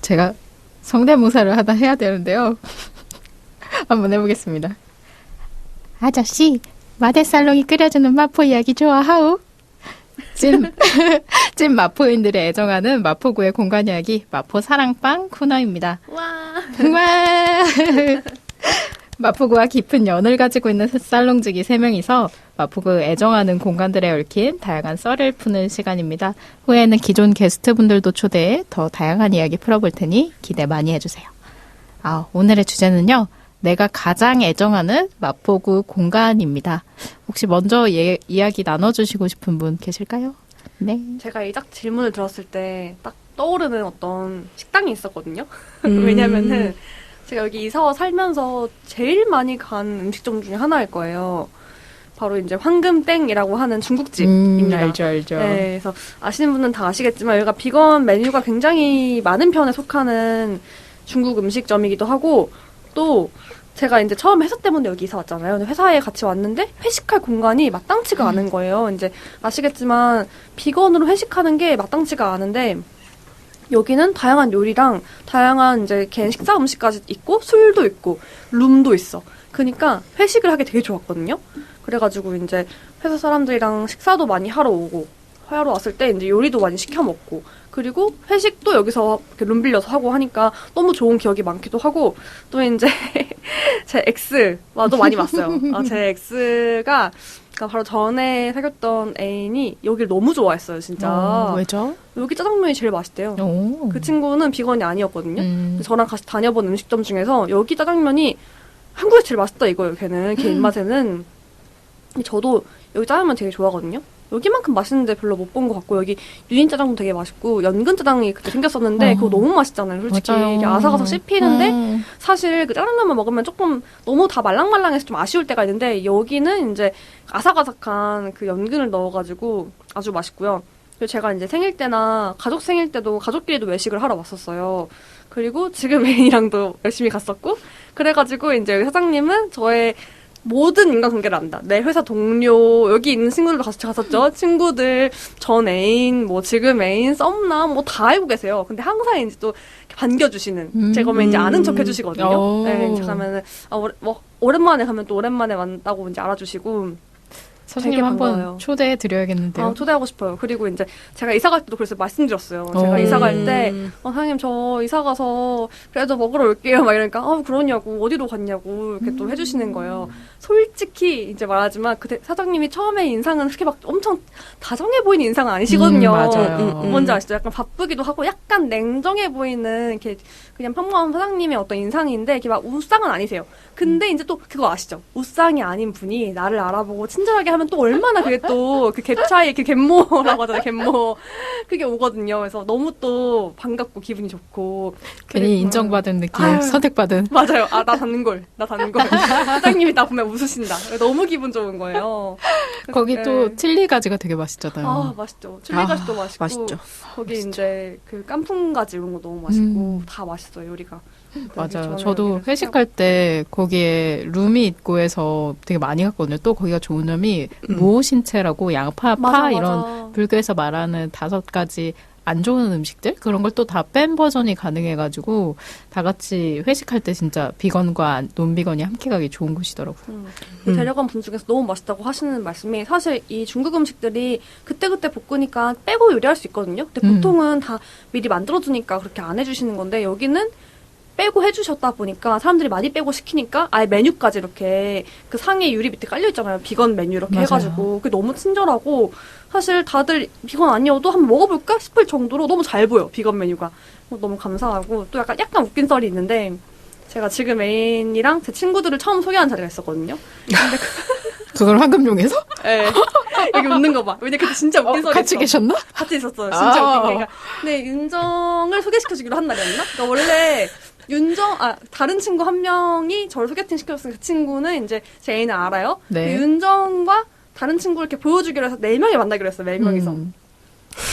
제가 성대모사를 하나 해야 되는데요. 한번 해보겠습니다. 아저씨, 마대살롱이 끓여주는 마포 이야기 좋아하오. 찐 마포인들의 애정하는 마포구의 공간 이야기 마포 사랑방 코너입니다. 와. 와. 마포구와 깊은 연을 가지고 있는 살롱지기 3명이서 마포구 애정하는 공간들에 얽힌 다양한 썰을 푸는 시간입니다. 후에는 기존 게스트분들도 초대해 더 다양한 이야기 풀어볼 테니 기대 많이 해주세요. 오늘의 주제는요. 내가 가장 애정하는 마포구 공간입니다. 혹시 먼저 이야기 나눠주시고 싶은 분 계실까요? 네. 제가 이 딱 질문을 들었을 때 딱 떠오르는 어떤 식당이 있었거든요. 왜냐면은 제가 여기 이사와 살면서 제일 많이 간 음식점 중에 하나일 거예요. 바로 이제 황금땡이라고 하는 중국집입니다. 알죠. 네, 그래서 아시는 분은 다 아시겠지만 여기가 비건 메뉴가 굉장히 많은 편에 속하는 중국 음식점이기도 하고 또 제가 이제 처음 회사 때문에 여기 이사 왔잖아요. 근데 회사에 같이 왔는데 회식할 공간이 마땅치가 않은 거예요. 이제 아시겠지만 비건으로 회식하는 게 마땅치가 않은데 여기는 다양한 요리랑 다양한 이제 개인 식사 음식까지 있고 술도 있고 룸도 있어. 그러니까 회식을 하기 되게 좋았거든요. 그래가지고 이제 회사 사람들이랑 식사도 많이 하러 오고 하러 왔을 때 이제 요리도 많이 시켜 먹고 그리고 회식도 여기서 이렇게 룸 빌려서 하고 하니까 너무 좋은 기억이 많기도 하고 또 이제 제 엑스와도 많이 왔어요. 제 엑스가 그러니까 바로 전에 사귀었던 애인이 여기를 너무 좋아했어요, 진짜. 왜죠? 여기 짜장면이 제일 맛있대요. 오. 그 친구는 비건이 아니었거든요. 저랑 같이 다녀본 음식점 중에서 여기 짜장면이 한국에서 제일 맛있다 이거예요, 걔는. 걔 입맛에는. 저도 여기 짜장면 되게 좋아하거든요. 여기만큼 맛있는데 별로 못 본 것 같고 여기 유인 짜장도 되게 맛있고 연근 짜장이 그때 생겼었는데 그거 너무 맛있잖아요. 솔직히 맞아요. 이게 아삭아삭 씹히는데 사실 그 짜장면만 먹으면 조금 너무 다 말랑말랑해서 좀 아쉬울 때가 있는데 여기는 이제 아삭아삭한 그 연근을 넣어가지고 아주 맛있고요. 그리고 제가 이제 생일 때나 가족 생일 때도 가족끼리도 외식을 하러 왔었어요. 그리고 지금 애인이랑도 열심히 갔었고 그래가지고 이제 여기 사장님은 저의 모든 인간관계를 안다. 내 회사 동료, 여기 있는 친구들도 같이 갔었죠. 친구들, 전 애인, 뭐 지금 애인, 썸남, 뭐 다 알고 계세요. 근데 항상 이제 또 반겨주시는, 제가 오면 이제 아는 척 해주시거든요. 네, 제가 가면은, 오랜만에 가면 또 오랜만에 만나고 이제 알아주시고, 사장님 되게 한번 반가워요. 초대해 드려야겠는데요. 초대하고 싶어요. 그리고 이제 제가 이사 갈 때도 그래서 말씀드렸어요. 제가 이사 갈 때, 사장님 저 이사 가서 그래도 먹으러 올게요. 막 이러니까, 그러냐고, 어디로 갔냐고, 이렇게 또 해주시는 거예요. 솔직히 이제 말하지만, 그때 사장님이 처음에 인상은 그렇게 막 엄청 다정해 보이는 인상은 아니시거든요. 맞아요. 뭔지 아시죠? 약간 바쁘기도 하고, 약간 냉정해 보이는, 이렇게 그냥 평범한 사장님의 어떤 인상인데, 이렇게 막 우상은 아니세요. 근데 이제 또 그거 아시죠? 우상이 아닌 분이 나를 알아보고 친절하게 하면 또 얼마나 그게 또 그 갭 차이, 그 갭모라고 하잖아요, 갭모. 그게 오거든요. 그래서 너무 또 반갑고 기분이 좋고. 괜히 인정받은 느낌, 선택받은. 맞아요. 나 닿는 걸. 사장님이 나 보면 웃으신다. 너무 기분 좋은 거예요. 거기 또 칠리가지가 되게 맛있잖아요. 맛있죠. 칠리가지도 맛있고. 맛있죠. 거기 이제 그 깐풍가지 이런 거 너무 맛있고 다 맛있어요, 요리가. 맞아요. 저도 회식할 때 거기에 룸이 있고 해서 되게 많이 갔거든요. 또 거기가 좋은 점이 무오신채라고 양파, 파 이런 불교에서 말하는 5가지 안 좋은 음식들 그런 걸 또 다 뺀 버전이 가능해가지고 다 같이 회식할 때 진짜 비건과 논비건이 함께 가기 좋은 곳이더라고요. 데려간 분 중에서 너무 맛있다고 하시는 말씀이 사실 이 중국 음식들이 그때그때 볶으니까 빼고 요리할 수 있거든요. 근데 보통은 다 미리 만들어두니까 그렇게 안 해주시는 건데 여기는 빼고 해주셨다 보니까 사람들이 많이 빼고 시키니까 아예 메뉴까지 이렇게 그 상에 유리 밑에 깔려있잖아요. 비건 메뉴 이렇게 맞아요. 해가지고 그게 너무 친절하고 사실 다들 비건 아니어도 한번 먹어볼까 싶을 정도로 너무 잘 보여. 비건 메뉴가. 너무 감사하고 또 약간 웃긴 썰이 있는데 제가 지금 애인이랑 제 친구들을 처음 소개한 자리가 있었거든요. 근데 그걸 황금용에서? 네. 여기 웃는 거 봐. 왜냐 그때 진짜 웃긴 썰이 같이 있어. 계셨나? 같이 있었어요. 진짜 웃긴 게. 근데 윤정을 소개시켜주기로 한 날이었나? 그러니까 원래 다른 친구 한 명이 저를 소개팅 시켜줬으니까 그 친구는 이제 제 애인을 알아요. 네. 윤정과 다른 친구를 이렇게 보여주기로 해서 4명이 만나기로 했어요. 4명이서.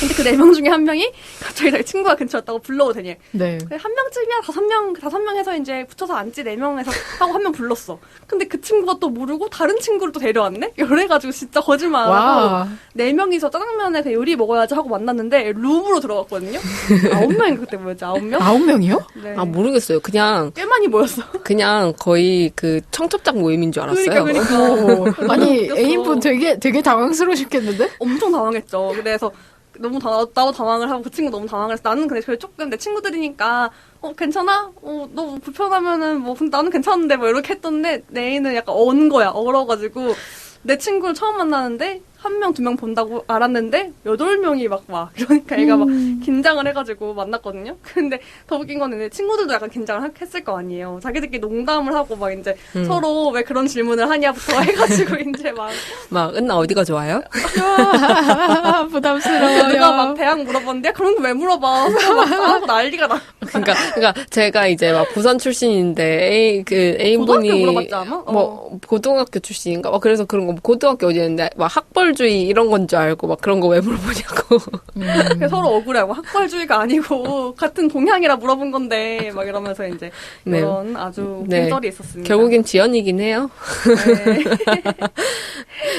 근데 그 4명 중에 한 명이 갑자기 자기 친구가 근처에 왔다고 불러오더니 네. 그래, 한 명쯤이야. 5명 해서 이제 붙여서 앉지 4명에서 하고 한 명 불렀어. 근데 그 친구가 또 모르고 다른 친구를 또 데려왔네? 이래가지고 진짜 거짓말 안 하고 와. 4명이서 짜장면에 그 요리 먹어야지 하고 만났는데 룸으로 들어갔거든요. 9명인가 그때 뭐였지? 9명? 9명이요? 네. 아, 모르겠어요. 그냥 꽤 많이 모였어. 거의 그 청첩장 모임인 줄 알았어요. 그러니까. 아니, 웃겼어. 애인분 되게 당황스러우셨겠는데? 엄청 당황했죠. 그래서 나도 당황을 하고 그 친구 너무 당황을 해서 나는 근데 조금 내 친구들이니까 괜찮아? 너 불편하면은 뭐 근데 나는 괜찮은데 뭐 이렇게 했던데 내 애는 약간 얼어가지고 내 친구를 처음 만나는데 1명, 2명 본다고 알았는데 8명이 막 와. 그러니까 애가 막 긴장을 해가지고 만났거든요. 근데 더 웃긴 거는 이제 친구들도 약간 긴장을 했을 거 아니에요. 자기들끼리 농담을 하고 막 이제 서로 왜 그런 질문을 하냐부터 해가지고 이제 막 은나 어디가 좋아요? 부담스러워요. 누가 막 대학 물어봤는데 그런 거 왜 물어봐. 서로 막 싸우고 난리가 나. 그러니까 제가 이제 막 부산 출신인데 애인분이 고등학교 물어봤지 않아? 뭐 고등학교 출신인가? 그래서 그런 거 고등학교 어디였는데 막 학벌주의 이런 건 줄 알고 막 그런 거 왜 물어보냐고. 그래서 서로 억울해하고 학벌주의가 아니고 같은 동향이라 물어본 건데 막 이러면서 이제 네. 그런 아주 네. 빈절이 있었습니다. 결국엔 지연이긴 해요. 네.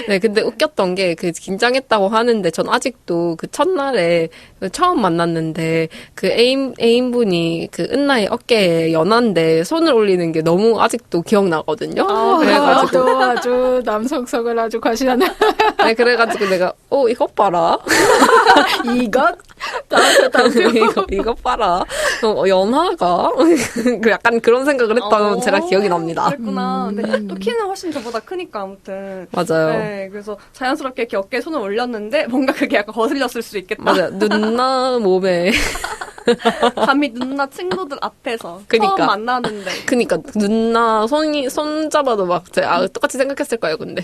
네, 근데 웃겼던 게 그 긴장했다고 하는데 전 아직도 그 첫날에 처음 만났는데 그 애인분이 그 은나의 어깨에 연한데 손을 올리는 게 너무 아직도 기억나거든요. 그래가지고 또 아주 남성성을 아주 과시하는 네, 그래가지고 내가 이것 봐라. 이것? 이것 봐라. 연하가 그 약간 그런 생각을 했던 제가 기억이 납니다. 그랬구나. 근데 또 키는 훨씬 저보다 크니까 아무튼. 맞아요. 네, 그래서 자연스럽게 이렇게 어깨에 손을 올렸는데 뭔가 그게 약간 거슬렸을 수 있겠다. 맞아요. 누나 몸에. 감히 누나 친구들 앞에서 그니까. 처음 만나는데. 그니까 누나 손 잡아도 막 똑같이 생각했을 거예요. 근데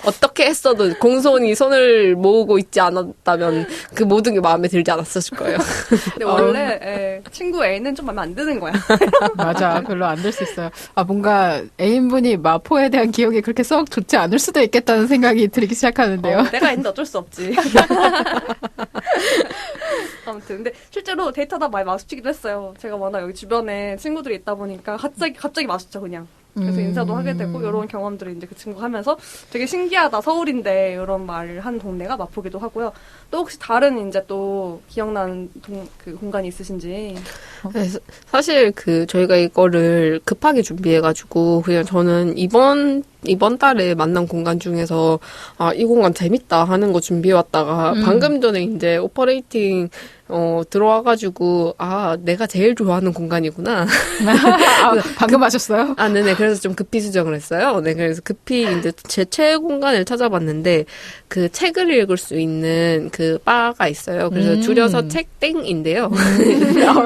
어떻게 했어도 공손히 손을 모으고 있지 않았다면 그 모든 게 마음에 들지 않았을 거예요. 근데 원래 친구 애는 좀 마음에 안 드는 거야. 맞아. 별로 안 될 수 있어요. 뭔가 애인분이 마포에 대한 기억이 그렇게 썩 좋지 않을 수도 있겠다는 생각이 들기 시작하는데요. 내가 있는데 어쩔 수 없지. 아무튼 근데 실제로 데이트하다 많이 마주치기도 했어요. 제가 워낙 여기 주변에 친구들이 있다 보니까 갑자기 마주쳐 그냥. 그래서 인사도 하게 되고 이런 경험들을 이제 그 친구가 하면서 되게 신기하다 서울인데 이런 말을 한 동네가 마포기도 하고요. 또 혹시 다른 이제 또 기억나는 그 공간이 있으신지? 네, 사실 저희가 이거를 급하게 준비해가지고 그냥 저는 이번 달에 만난 공간 중에서 이 공간 재밌다 하는 거 준비해왔다가 방금 전에 이제 오퍼레이팅 들어와가지고 내가 제일 좋아하는 공간이구나. 방금 하셨어요? 네네. 그래서 좀 급히 수정을 했어요. 네, 그래서 급히 이제 제 최애 공간을 찾아봤는데 그 책을 읽을 수 있는 그 바가 있어요. 그래서 줄여서 책땡인데요.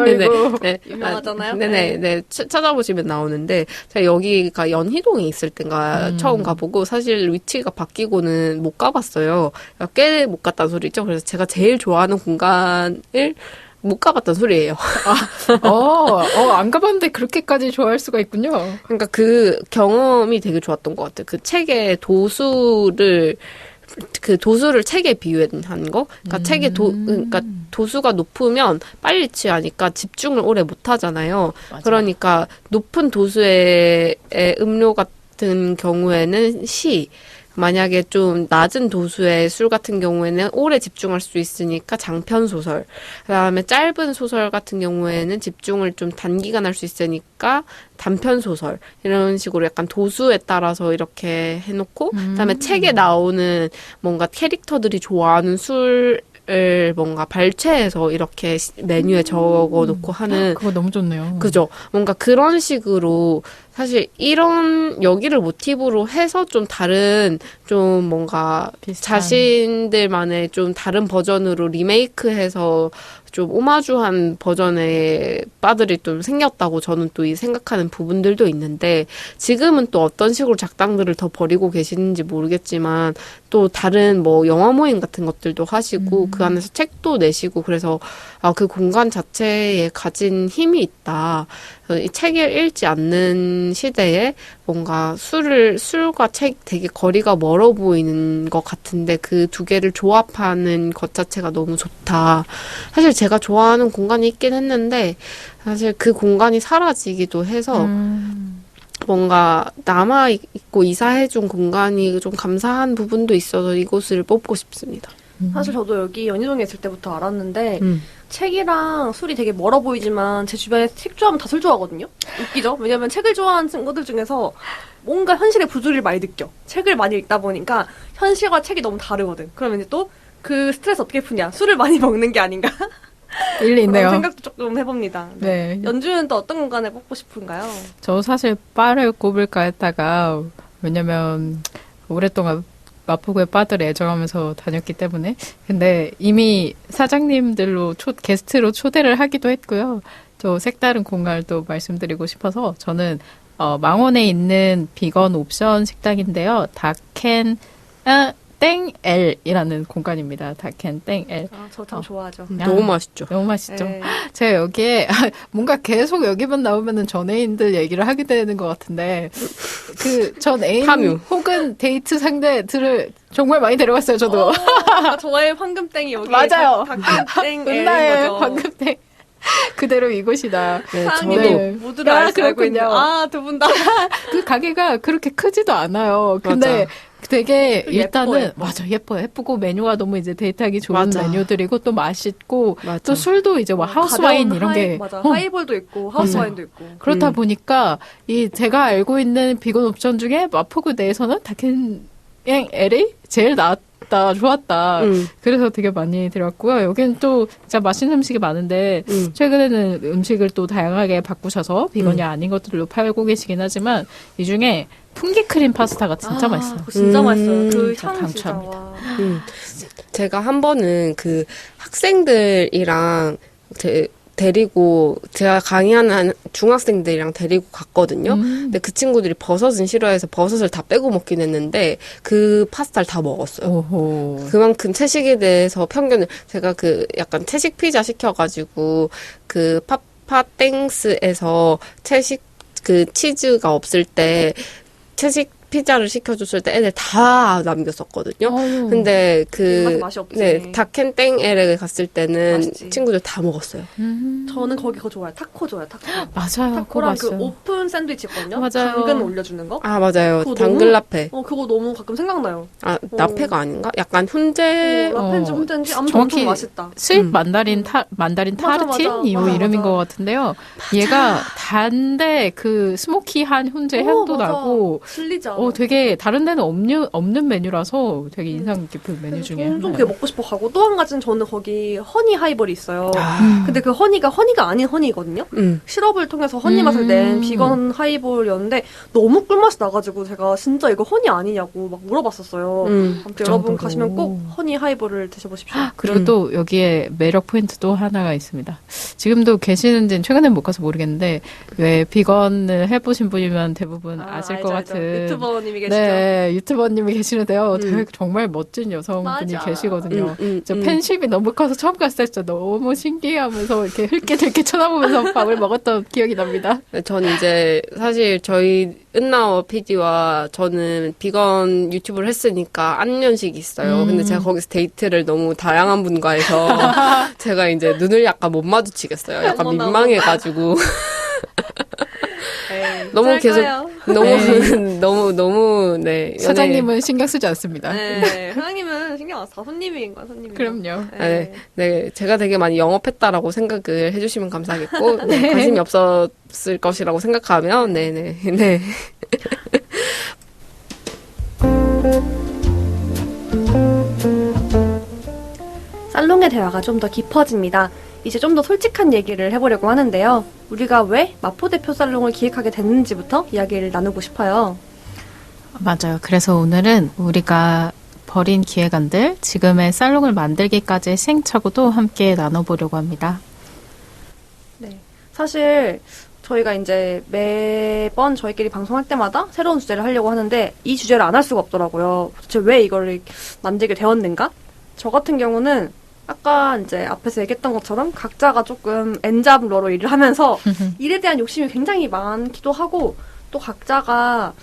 네네. 네. 유명하잖아요. 네네. 찾아보시면 나오는데 제가 여기가 연희동에 있을 때가 처음 가보고 사실 위치가 바뀌고는 못 가봤어요. 꽤 못 갔다는 소리죠. 그래서 제가 제일 좋아하는 공간을 못 가봤던 소리예요. 안 가봤는데 그렇게까지 좋아할 수가 있군요. 그러니까 그 경험이 되게 좋았던 것 같아요. 그 책의 도수를 책에 비유한 거? 그러니까 그러니까 도수가 높으면 빨리 취하니까 집중을 오래 못 하잖아요. 맞아. 그러니까 높은 도수의 음료 같은 경우에는 만약에 좀 낮은 도수의 술 같은 경우에는 오래 집중할 수 있으니까 장편 소설. 그다음에 짧은 소설 같은 경우에는 집중을 좀 단기간 할 수 있으니까 단편 소설. 이런 식으로 약간 도수에 따라서 이렇게 해놓고 그다음에 책에 나오는 뭔가 캐릭터들이 좋아하는 술을 뭔가 발췌해서 이렇게 메뉴에 적어놓고 하는. 그거 너무 좋네요. 그죠. 뭔가 그런 식으로 사실 여기를 모티브로 해서 좀 다른 좀 뭔가 비슷한. 자신들만의 좀 다른 버전으로 리메이크해서 좀 오마주한 버전의 바들이 또 생겼다고 저는 또 생각하는 부분들도 있는데 지금은 또 어떤 식으로 작당들을 더 벌이고 계시는지 모르겠지만 또 다른 뭐 영화 모임 같은 것들도 하시고 그 안에서 책도 내시고 그래서 그 공간 자체에 가진 힘이 있다. 이 책을 읽지 않는 시대에 뭔가 술과 책 되게 거리가 멀어 보이는 것 같은데 그 두 개를 조합하는 것 자체가 너무 좋다. 사실 제가 좋아하는 공간이 있긴 했는데 사실 그 공간이 사라지기도 해서 뭔가 남아있고 이사해준 공간이 좀 감사한 부분도 있어서 이곳을 뽑고 싶습니다. 사실 저도 여기 연희동에 있을 때부터 알았는데 책이랑 술이 되게 멀어 보이지만 제 주변에 책 좋아하면 다 술 좋아하거든요. 웃기죠? 왜냐면 책을 좋아하는 친구들 중에서 뭔가 현실의 부조리를 많이 느껴. 책을 많이 읽다 보니까 현실과 책이 너무 다르거든. 그러면 이제 또 그 스트레스 어떻게 푸냐? 술을 많이 먹는 게 아닌가? 일리 있네요. 그런 생각도 조금 해봅니다. 네. 연주는 또 어떤 공간에 뽑고 싶은가요? 저 사실 바를 꼽을까 했다가 왜냐면 오랫동안 마포구의 바들 애정하면서 다녔기 때문에 근데 이미 사장님들로 게스트로 초대를 하기도 했고요. 또 색다른 공간을 또 말씀드리고 싶어서 저는 망원에 있는 비건 옵션 식당인데요. 다켄 땡엘이라는 공간입니다. 다켄 땡엘. 저 참 좋아하죠. 너무 맛있죠. 너무 맛있죠. 네. 제가 여기에 뭔가 계속 여기만 나오면은 전 애인들 얘기를 하게 되는 것 같은데 그 전 애인 파묘. 혹은 데이트 상대들을 정말 많이 데려갔어요. 저도. 저의 황금땡이 여기 맞아요. 닭땡 은나의 거죠. 황금땡. 그대로 이곳이다. 네, 사장님이 네. 모두를 알 수 알고 있는. 그렇군요. 두 분 다. 그 가게가 그렇게 크지도 않아요. 근데 되게 일단은 예뻐. 맞아 예쁘고 메뉴가 너무 이제 데이트하기 좋은 맞아. 메뉴들이고 또 맛있고 맞아. 또 술도 이제 뭐 하우스 와인 이런 게 맞아. 어, 하이볼도 있고 하우스 와인도 있고. 그렇다 보니까 이 제가 알고 있는 비건 옵션 중에 마포구 내에서는 다켄 LA 제일 나았다 좋았다. 그래서 되게 많이 들었고요. 여기는 또 진짜 맛있는 음식이 많은데 최근에는 음식을 또 다양하게 바꾸셔서 비건이 아닌 것들로 팔고 계시긴 하지만 이 중에 풍기 크림 파스타가 진짜 맛있어요. 그거 진짜 맛있어요. 그 진짜 향 진짜. 강추합니다. 와. 제가 한 번은 그 학생들이랑 데리고 제가 강의하는 중학생들이랑 데리고 갔거든요. 근데 그 친구들이 버섯은 싫어해서 버섯을 다 빼고 먹긴 했는데 그 파스타를 다 먹었어요. 오호. 그만큼 채식에 대해서 편견을 제가 그 약간 채식 피자 시켜가지고 그 파파땡스에서 채식 그 치즈가 없을 때 채식 피자를 시켜줬을 때 애들 다 남겼었거든요. 근데 입맛에 맛이 없지. 다켄땡엘에 갔을 때는 맛있지. 친구들 다 먹었어요. 저는 거기 그거 좋아해요. 타코 좋아해요. 타코. 맞아요. 그거 타코랑 그 맛있어요. 오픈 샌드위치 있거든요. 맞아요. 당근 올려주는 거. 아, 맞아요. 그거 당근 너무- 라페. 그거 너무 가끔 생각나요. 아, 라페가 아닌가? 약간 훈제. 라펜지 어. 혼자인지 아무튼 정확히 엄청 맛있다. 스윗 만다린 만다린 맞아, 타르틴 맞아. 이 맞아, 이름인 맞아. 것 같은데요. 얘가 단데 그 스모키한 훈제 향도 맞아. 나고 질리지 않아. 되게 다른 데는 없는 메뉴라서 되게 인상 깊은 메뉴 중에 좀 그게 하나예요. 먹고 싶어 가고 또 한 가지는 저는 거기 허니 하이볼이 있어요. 아. 근데 그 허니가 아닌 허니거든요. 시럽을 통해서 허니 맛을 낸 비건 하이볼이었는데 너무 꿀맛이 나가지고 제가 진짜 이거 허니 아니냐고 막 물어봤었어요. 아무튼 여러분 정도로. 가시면 꼭 허니 하이볼을 드셔보십시오. 그리고 또 여기에 매력 포인트도 하나가 있습니다. 지금도 계시는지는 최근엔 못 가서 모르겠는데 왜 비건을 해보신 분이면 대부분 아실 알죠, 것 알죠. 같은 유튜버님이 계시죠. 네, 유튜버님이 계시는데요. 되게 정말 멋진 여성분이 맞아. 계시거든요. 저 팬심이 너무 커서 처음 갔을 때 진짜 너무 신기해하면서 이렇게 흘끗흘끗 쳐다보면서 밥을 먹었던 기억이 납니다. 전 이제 사실 저희 은나워 PD와 저는 비건 유튜브를 했으니까 안면식이 있어요. 근데 제가 거기서 데이트를 너무 다양한 분과 해서 제가 이제 눈을 약간 못 마주치겠어요. 약간 어머나, 민망해가지고. 에이, 너무 짤 계속 거예요. 너무 네. 사장님은 신경 쓰지 않습니다. 네, 사장님은 신경 안 써. 손님인 거야, 손님인 거. 그럼요. 네, 제가 되게 많이 영업했다라고 생각을 해주시면 감사하겠고 관심이 없었을 것이라고 생각하면 네. 살롱의 대화가 좀 더 깊어집니다. 이제 좀 더 솔직한 얘기를 해보려고 하는데요. 우리가 왜 마포대표 살롱을 기획하게 됐는지부터 이야기를 나누고 싶어요. 맞아요. 그래서 오늘은 우리가 버린 기획안들, 지금의 살롱을 만들기까지의 시행착오도 함께 나눠보려고 합니다. 네. 사실 저희가 이제 매번 저희끼리 방송할 때마다 새로운 주제를 하려고 하는데 이 주제를 안 할 수가 없더라고요. 도대체 왜 이거를 만들게 되었는가? 저 같은 경우는 아까 이제 앞에서 얘기했던 것처럼 각자가 조금 엔잡러로 일을 하면서 일에 대한 욕심이 굉장히 많기도 하고 또 각자가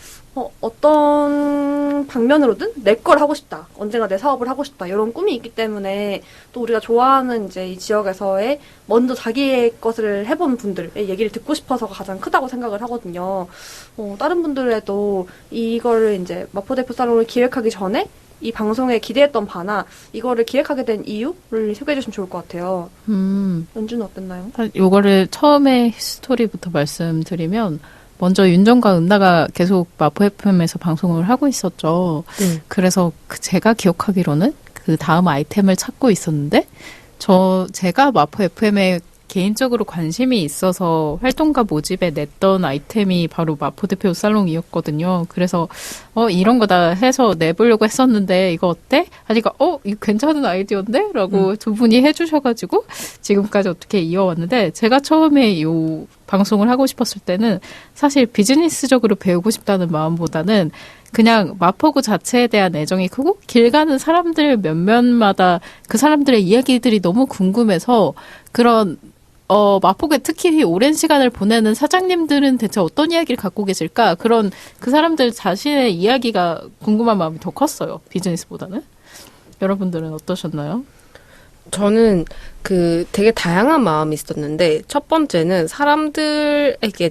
어떤 방면으로든 내 걸 하고 싶다. 언젠가 내 사업을 하고 싶다. 이런 꿈이 있기 때문에 또 우리가 좋아하는 이제 이 지역에서의 먼저 자기의 것을 해본 분들의 얘기를 듣고 싶어서가 가장 크다고 생각을 하거든요. 다른 분들에도 이거를 이제 마포대표 살롱을 기획하기 전에 이 방송에 기대했던 바나 이거를 기획하게 된 이유를 소개해 주시면 좋을 것 같아요. 연주는 어땠나요? 요거를 처음에 스토리부터 말씀드리면 먼저 윤정과 은나가 계속 마포 FM에서 방송을 하고 있었죠. 그래서 제가 기억하기로는 그 다음 아이템을 찾고 있었는데 제가 마포 FM에 개인적으로 관심이 있어서 활동가 모집에 냈던 아이템이 바로 마포대표 살롱이었거든요. 그래서 이런 거다 해서 내보려고 했었는데 이거 어때? 하니까 이거 괜찮은 아이디어인데? 라고 두 분이 해주셔가지고 지금까지 어떻게 이어왔는데 제가 처음에 요 방송을 하고 싶었을 때는 사실 비즈니스적으로 배우고 싶다는 마음보다는 그냥 마포구 자체에 대한 애정이 크고 길 가는 사람들 몇몇마다 그 사람들의 이야기들이 너무 궁금해서 그런 마포구에 특히 오랜 시간을 보내는 사장님들은 대체 어떤 이야기를 갖고 계실까? 그런 그 사람들 자신의 이야기가 궁금한 마음이 더 컸어요. 비즈니스보다는. 여러분들은 어떠셨나요? 저는 되게 다양한 마음이 있었는데 첫 번째는 사람들에게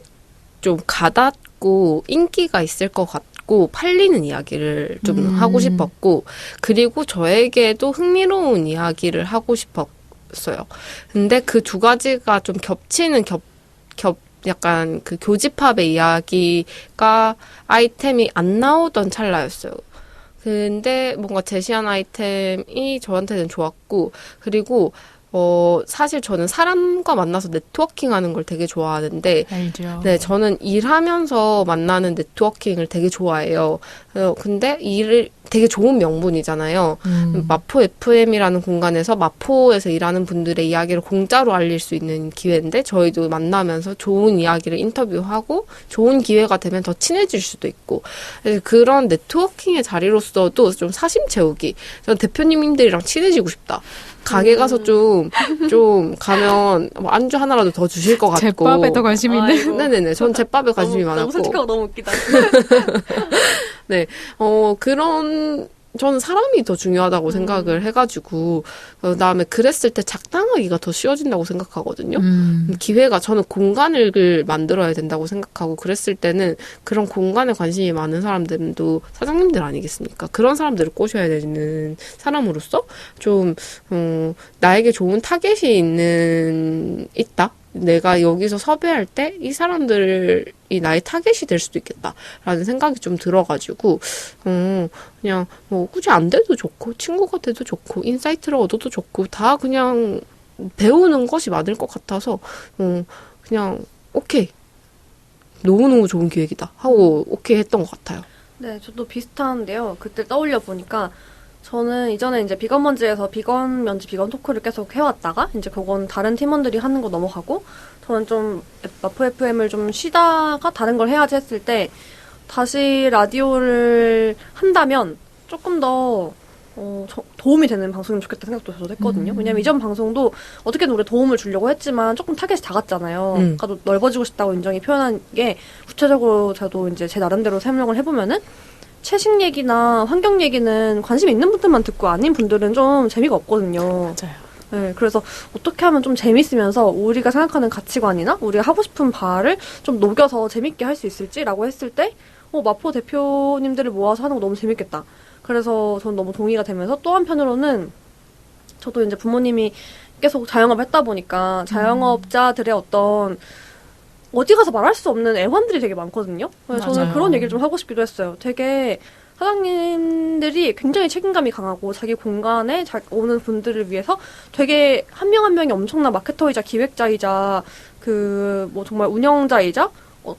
좀 가닿고 인기가 있을 것 같고 팔리는 이야기를 좀 하고 싶었고 그리고 저에게도 흥미로운 이야기를 하고 싶었어요. 근데 그 두 가지가 좀 겹치는 약간 그 교집합의 이야기가 아이템이 안 나오던 찰나였어요. 근데 뭔가 제시한 아이템이 저한테는 좋았고 그리고 사실 저는 사람과 만나서 네트워킹하는 걸 되게 좋아하는데 알죠. 네, 저는 일하면서 만나는 네트워킹을 되게 좋아해요. 근데 일을 되게 좋은 명분이잖아요. 마포 FM이라는 공간에서 마포에서 일하는 분들의 이야기를 공짜로 알릴 수 있는 기회인데 저희도 만나면서 좋은 이야기를 인터뷰하고 좋은 기회가 되면 더 친해질 수도 있고 그래서 그런 네트워킹의 자리로서도 좀 사심 채우기. 저는 대표님들이랑 친해지고 싶다. 가게 가서 좀 가면 뭐 안주 하나라도 더 주실 것 같고. 제밥에 더 관심이 있는. 네네네. 전 제밥에 관심이 많았고. 너무 솔직하고 너무 웃기다. 네. 저는 사람이 더 중요하다고 생각을 해가지고, 그다음에 그랬을 때 작당하기가 더 쉬워진다고 생각하거든요. 기회가, 저는 공간을 만들어야 된다고 생각하고, 그랬을 때는 그런 공간에 관심이 많은 사람들도 사장님들 아니겠습니까? 그런 사람들을 꼬셔야 되는 사람으로서 좀, 나에게 좋은 타겟이 있다? 내가 여기서 섭외할 때 이 사람들이 나의 타겟이 될 수도 있겠다라는 생각이 좀 들어가지고 그냥 뭐 굳이 안 돼도 좋고 친구가 돼도 좋고 인사이트를 얻어도 좋고 다 그냥 배우는 것이 맞을 것 같아서 그냥 오케이 너무너무 좋은 기획이다 하고 오케이 했던 것 같아요. 네, 저도 비슷한데요. 그때 떠올려 보니까 저는 이전에 이제 비건 먼지에서 비건 면지, 비건 토크를 계속 해왔다가 이제 그건 다른 팀원들이 하는 거 넘어가고 저는 좀 마포 FM을 좀 쉬다가 다른 걸 해야지 했을 때 다시 라디오를 한다면 조금 더 도움이 되는 방송이면 좋겠다 생각도 저도 했거든요. 왜냐면 이전 방송도 어떻게든 우리가 도움을 주려고 했지만 조금 타겟이 작았잖아요. 아까 넓어지고 싶다고 인정이 표현한 게 구체적으로 저도 이제 제 나름대로 설명을 해보면은 채식 얘기나 환경 얘기는 관심 있는 분들만 듣고 아닌 분들은 좀 재미가 없거든요. 맞아요. 네, 그래서 어떻게 하면 좀 재밌으면서 우리가 생각하는 가치관이나 우리가 하고 싶은 바를 좀 녹여서 재밌게 할 수 있을지라고 했을 때 마포 대표님들을 모아서 하는 거 너무 재밌겠다. 그래서 저는 너무 동의가 되면서 또 한편으로는 저도 이제 부모님이 계속 자영업을 했다 보니까 자영업자들의 어떤 어디 가서 말할 수 없는 애환들이 되게 많거든요. 그래서 저는 그런 얘기를 좀 하고 싶기도 했어요. 되게 사장님들이 굉장히 책임감이 강하고 자기 공간에 오는 분들을 위해서 되게 한 명 한 명이 엄청난 마케터이자 기획자이자 뭐 정말 운영자이자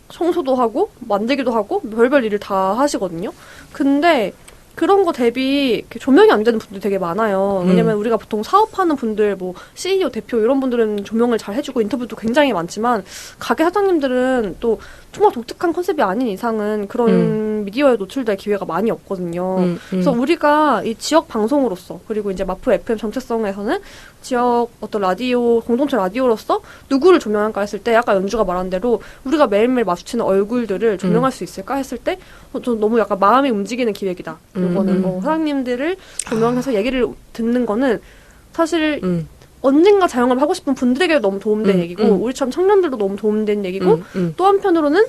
청소도 하고 만들기도 하고 별별 일을 다 하시거든요. 근데 그런 거 대비 이렇게 조명이 안 되는 분들이 되게 많아요. 왜냐면 우리가 보통 사업하는 분들, 뭐 CEO, 대표 이런 분들은 조명을 잘 해주고 인터뷰도 굉장히 많지만 가게 사장님들은 또 정말 독특한 컨셉이 아닌 이상은 그런 미디어에 노출될 기회가 많이 없거든요. 그래서 우리가 이 지역 방송으로서 그리고 이제 마포 FM 정체성에서는 지역 어떤 라디오, 공동체 라디오로서 누구를 조명할까 했을 때 아까 연주가 말한 대로 우리가 매일매일 마주치는 얼굴들을 조명할 수 있을까 했을 때 전 너무 약간 마음이 움직이는 기획이다. 이거는 사장님들을 조명해서 얘기를 듣는 거는 사실 언젠가 자영업을 하고 싶은 분들에게 너무 도움된 얘기고 우리처럼 청년들도 너무 도움된 얘기고 또 한편으로는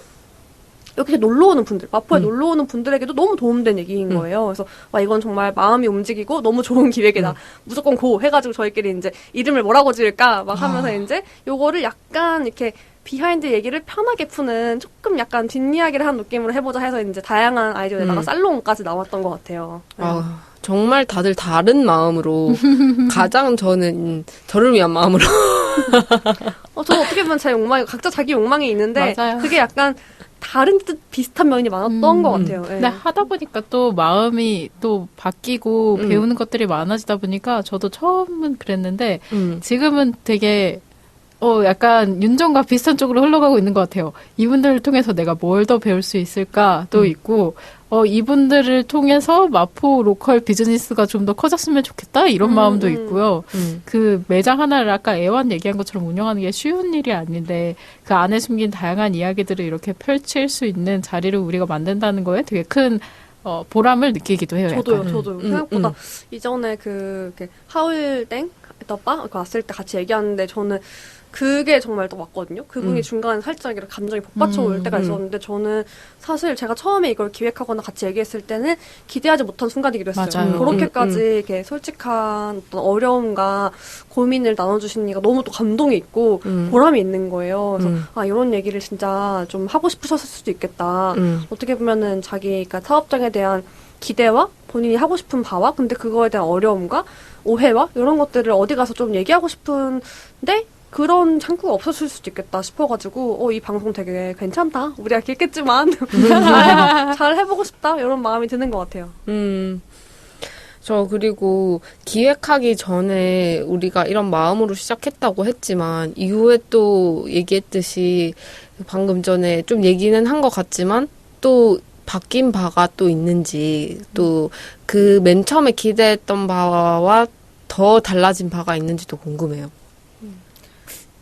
이렇게 놀러 오는 분들, 마포에 놀러 오는 분들에게도 너무 도움된 얘기인 거예요. 그래서 와 이건 정말 마음이 움직이고 너무 좋은 기획이다. 무조건 고 해가지고 저희끼리 이제 이름을 뭐라고 지을까 막 하면서 이제 요거를 약간 이렇게 비하인드 얘기를 편하게 푸는 조금 약간 뒷이야기를 한 느낌으로 해보자 해서 이제 다양한 아이디어에다가 살롱까지 나왔던 것 같아요. 아, 정말 다들 다른 마음으로 가장 저는 저를 위한 마음으로 저는 어떻게 보면 제 욕망이 각자 자기 욕망이 있는데 맞아요. 그게 약간 다른 듯 비슷한 면이 많았던 것 같아요. 네. 근데 하다 보니까 또 마음이 또 바뀌고 배우는 것들이 많아지다 보니까 저도 처음은 그랬는데 지금은 되게 약간 윤정과 비슷한 쪽으로 흘러가고 있는 것 같아요. 이분들을 통해서 내가 뭘 더 배울 수 있을까도 있고, 이분들을 통해서 마포 로컬 비즈니스가 좀 더 커졌으면 좋겠다 이런 마음도 있고요. 그 매장 하나를 아까 애완 얘기한 것처럼 운영하는 게 쉬운 일이 아닌데 그 안에 숨긴 다양한 이야기들을 이렇게 펼칠 수 있는 자리를 우리가 만든다는 거에 되게 큰 보람을 느끼기도 해요. 저도요. 생각보다 이전에 이렇게 하울땡 떡바 왔을 때 같이 얘기하는데 저는 그게 정말 더 왔거든요. 그분이 중간에 살짝 이렇게 감정이 복받쳐 올 때가 있었는데 저는 사실 제가 처음에 이걸 기획하거나 같이 얘기했을 때는 기대하지 못한 순간이기도 했어요. 맞아요. 그렇게까지 이렇게 솔직한 어떤 어려움과 고민을 나눠주시니까 너무 또 감동이 있고 보람이 있는 거예요. 그래서 이런 얘기를 진짜 좀 하고 싶으셨을 수도 있겠다. 어떻게 보면은 자기가 사업장에 대한 기대와 본인이 하고 싶은 바와 근데 그거에 대한 어려움과 오해와 이런 것들을 어디 가서 좀 얘기하고 싶은데 그런 창구가 없었을 수도 있겠다 싶어가지고 이 방송 되게 괜찮다. 우리가 길겠지만 잘 해보고 싶다. 이런 마음이 드는 것 같아요. 저 그리고 기획하기 전에 우리가 이런 마음으로 시작했다고 했지만 이후에 또 얘기했듯이 방금 전에 좀 얘기는 한 것 같지만 또 바뀐 바가 또 있는지 또 그 맨 처음에 기대했던 바와 더 달라진 바가 있는지도 궁금해요.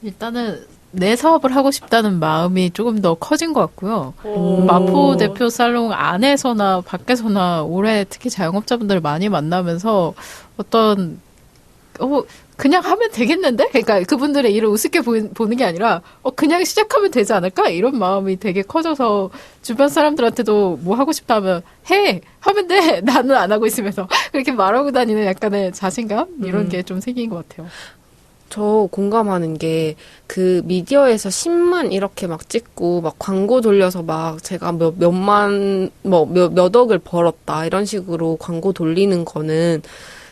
일단은 내 사업을 하고 싶다는 마음이 조금 더 커진 것 같고요. 마포 대표 살롱 안에서나 밖에서나 올해 특히 자영업자분들 많이 만나면서 어떤 그냥 하면 되겠는데? 그러니까 그분들의 일을 우습게 보는 게 아니라 그냥 시작하면 되지 않을까? 이런 마음이 되게 커져서 주변 사람들한테도 뭐 하고 싶다 하면 하면 돼! 나는 안 하고 있으면서 그렇게 말하고 다니는 약간의 자신감? 이런 게 좀 생긴 것 같아요. 저 공감하는 게 그 미디어에서 10만 이렇게 막 찍고 막 광고 돌려서 막 제가 몇 억을 벌었다 이런 식으로 광고 돌리는 거는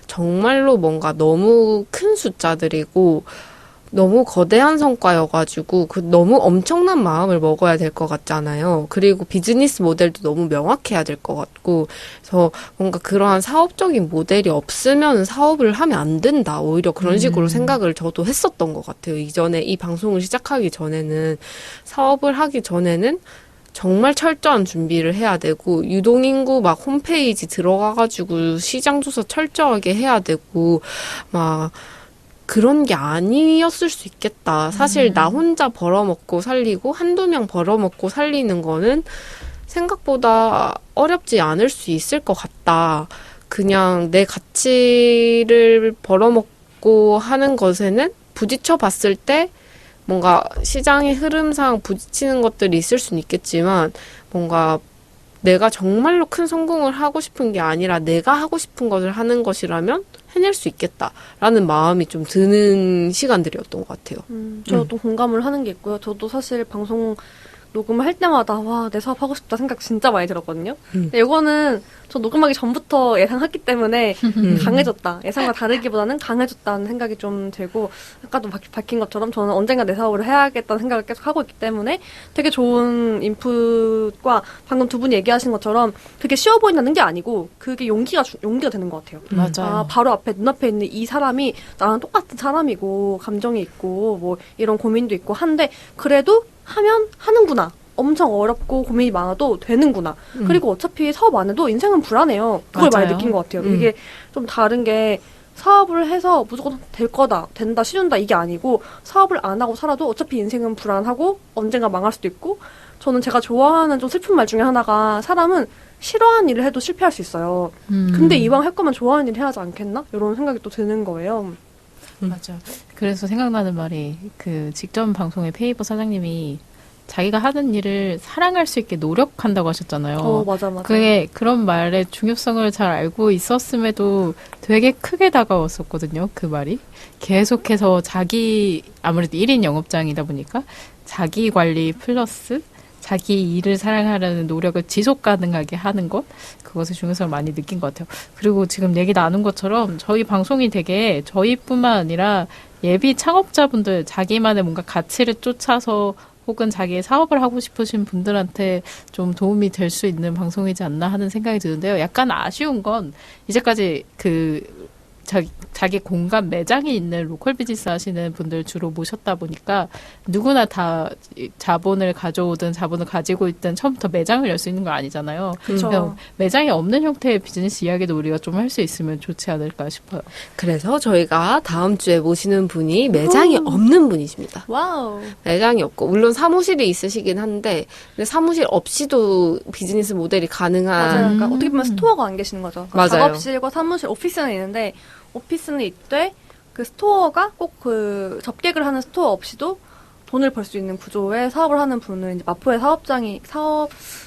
정말로 뭔가 너무 큰 숫자들이고 너무 거대한 성과여가지고 그 너무 엄청난 마음을 먹어야 될 것 같잖아요. 그리고 비즈니스 모델도 너무 명확해야 될 것 같고 그래서 뭔가 그러한 사업적인 모델이 없으면 사업을 하면 안 된다. 오히려 그런 식으로 생각을 저도 했었던 것 같아요. 이전에 이 방송을 시작하기 전에는 사업을 하기 전에는 정말 철저한 준비를 해야 되고 유동인구 막 홈페이지 들어가가지고 시장조사 철저하게 해야 되고 막 그런 게 아니었을 수 있겠다. 사실 나 혼자 벌어먹고 살리고 한두 명 벌어먹고 살리는 거는 생각보다 어렵지 않을 수 있을 것 같다. 그냥 내 가치를 벌어먹고 하는 것에는 부딪혀 봤을 때 뭔가 시장의 흐름상 부딪히는 것들이 있을 수는 있겠지만 뭔가 내가 정말로 큰 성공을 하고 싶은 게 아니라 내가 하고 싶은 것을 하는 것이라면 해낼 수 있겠다라는 마음이 좀 드는 시간들이었던 것 같아요. 저도 공감을 하는 게 있고요. 저도 사실 방송 녹음을 할 때마다 와, 내 사업 하고 싶다 생각 진짜 많이 들었거든요. 근데 이거는 저 녹음하기 전부터 예상했기 때문에 강해졌다. 예상과 다르기보다는 강해졌다는 생각이 좀 들고 아까도 밝힌 것처럼 저는 언젠가 내 사업을 해야겠다는 생각을 계속 하고 있기 때문에 되게 좋은 인풋과 방금 두 분이 얘기하신 것처럼 그게 쉬워 보인다는 게 아니고 그게 용기가 되는 것 같아요. 맞아요. 아, 바로 눈앞에 있는 이 사람이 나랑 똑같은 사람이고 감정이 있고 뭐 이런 고민도 있고 한데 그래도 하면 하는구나. 엄청 어렵고 고민이 많아도 되는구나. 그리고 어차피 사업 안 해도 인생은 불안해요. 그걸 맞아요. 많이 느낀 것 같아요. 이게 좀 다른 게 사업을 해서 무조건 될 거다, 된다, 쉬운다 이게 아니고 사업을 안 하고 살아도 어차피 인생은 불안하고 언젠가 망할 수도 있고 저는 제가 좋아하는 좀 슬픈 말 중에 하나가 사람은 싫어하는 일을 해도 실패할 수 있어요. 근데 이왕 할 거면 좋아하는 일 해야 하지 않겠나? 이런 생각이 또 드는 거예요. 맞아. 그래서 생각나는 말이 그 직전 방송의 페이버 사장님이 자기가 하는 일을 사랑할 수 있게 노력한다고 하셨잖아요. 맞아. 그게 그런 말의 중요성을 잘 알고 있었음에도 되게 크게 다가왔었거든요. 그 말이. 계속해서 아무래도 1인 영업장이다 보니까 자기 관리 플러스 자기 일을 사랑하려는 노력을 지속 가능하게 하는 것, 그것의 중요성을 많이 느낀 것 같아요. 그리고 지금 얘기 나눈 것처럼 저희 방송이 되게 저희뿐만 아니라 예비 창업자분들 자기만의 뭔가 가치를 쫓아서 혹은 자기의 사업을 하고 싶으신 분들한테 좀 도움이 될 수 있는 방송이지 않나 하는 생각이 드는데요. 약간 아쉬운 건 이제까지 자기 공간 매장이 있는 로컬 비즈니스 하시는 분들 주로 모셨다 보니까 누구나 다 자본을 가져오든 자본을 가지고 있든 처음부터 매장을 열 수 있는 건 아니잖아요. 그렇죠. 매장이 없는 형태의 비즈니스 이야기도 우리가 좀 할 수 있으면 좋지 않을까 싶어요. 그래서 저희가 다음 주에 모시는 분이 매장이 없는 분이십니다. 와우. 매장이 없고 물론 사무실이 있으시긴 한데 근데 사무실 없이도 비즈니스 모델이 가능한 맞아요. 그러니까 어떻게 보면 스토어가 안 계시는 거죠. 그러니까 맞아요. 작업실과 사무실, 오피스는 있는데 오피스는 있되 그 스토어가 꼭 그 접객을 하는 스토어 없이도 돈을 벌 수 있는 구조의 사업을 하는 분을 이제 마포의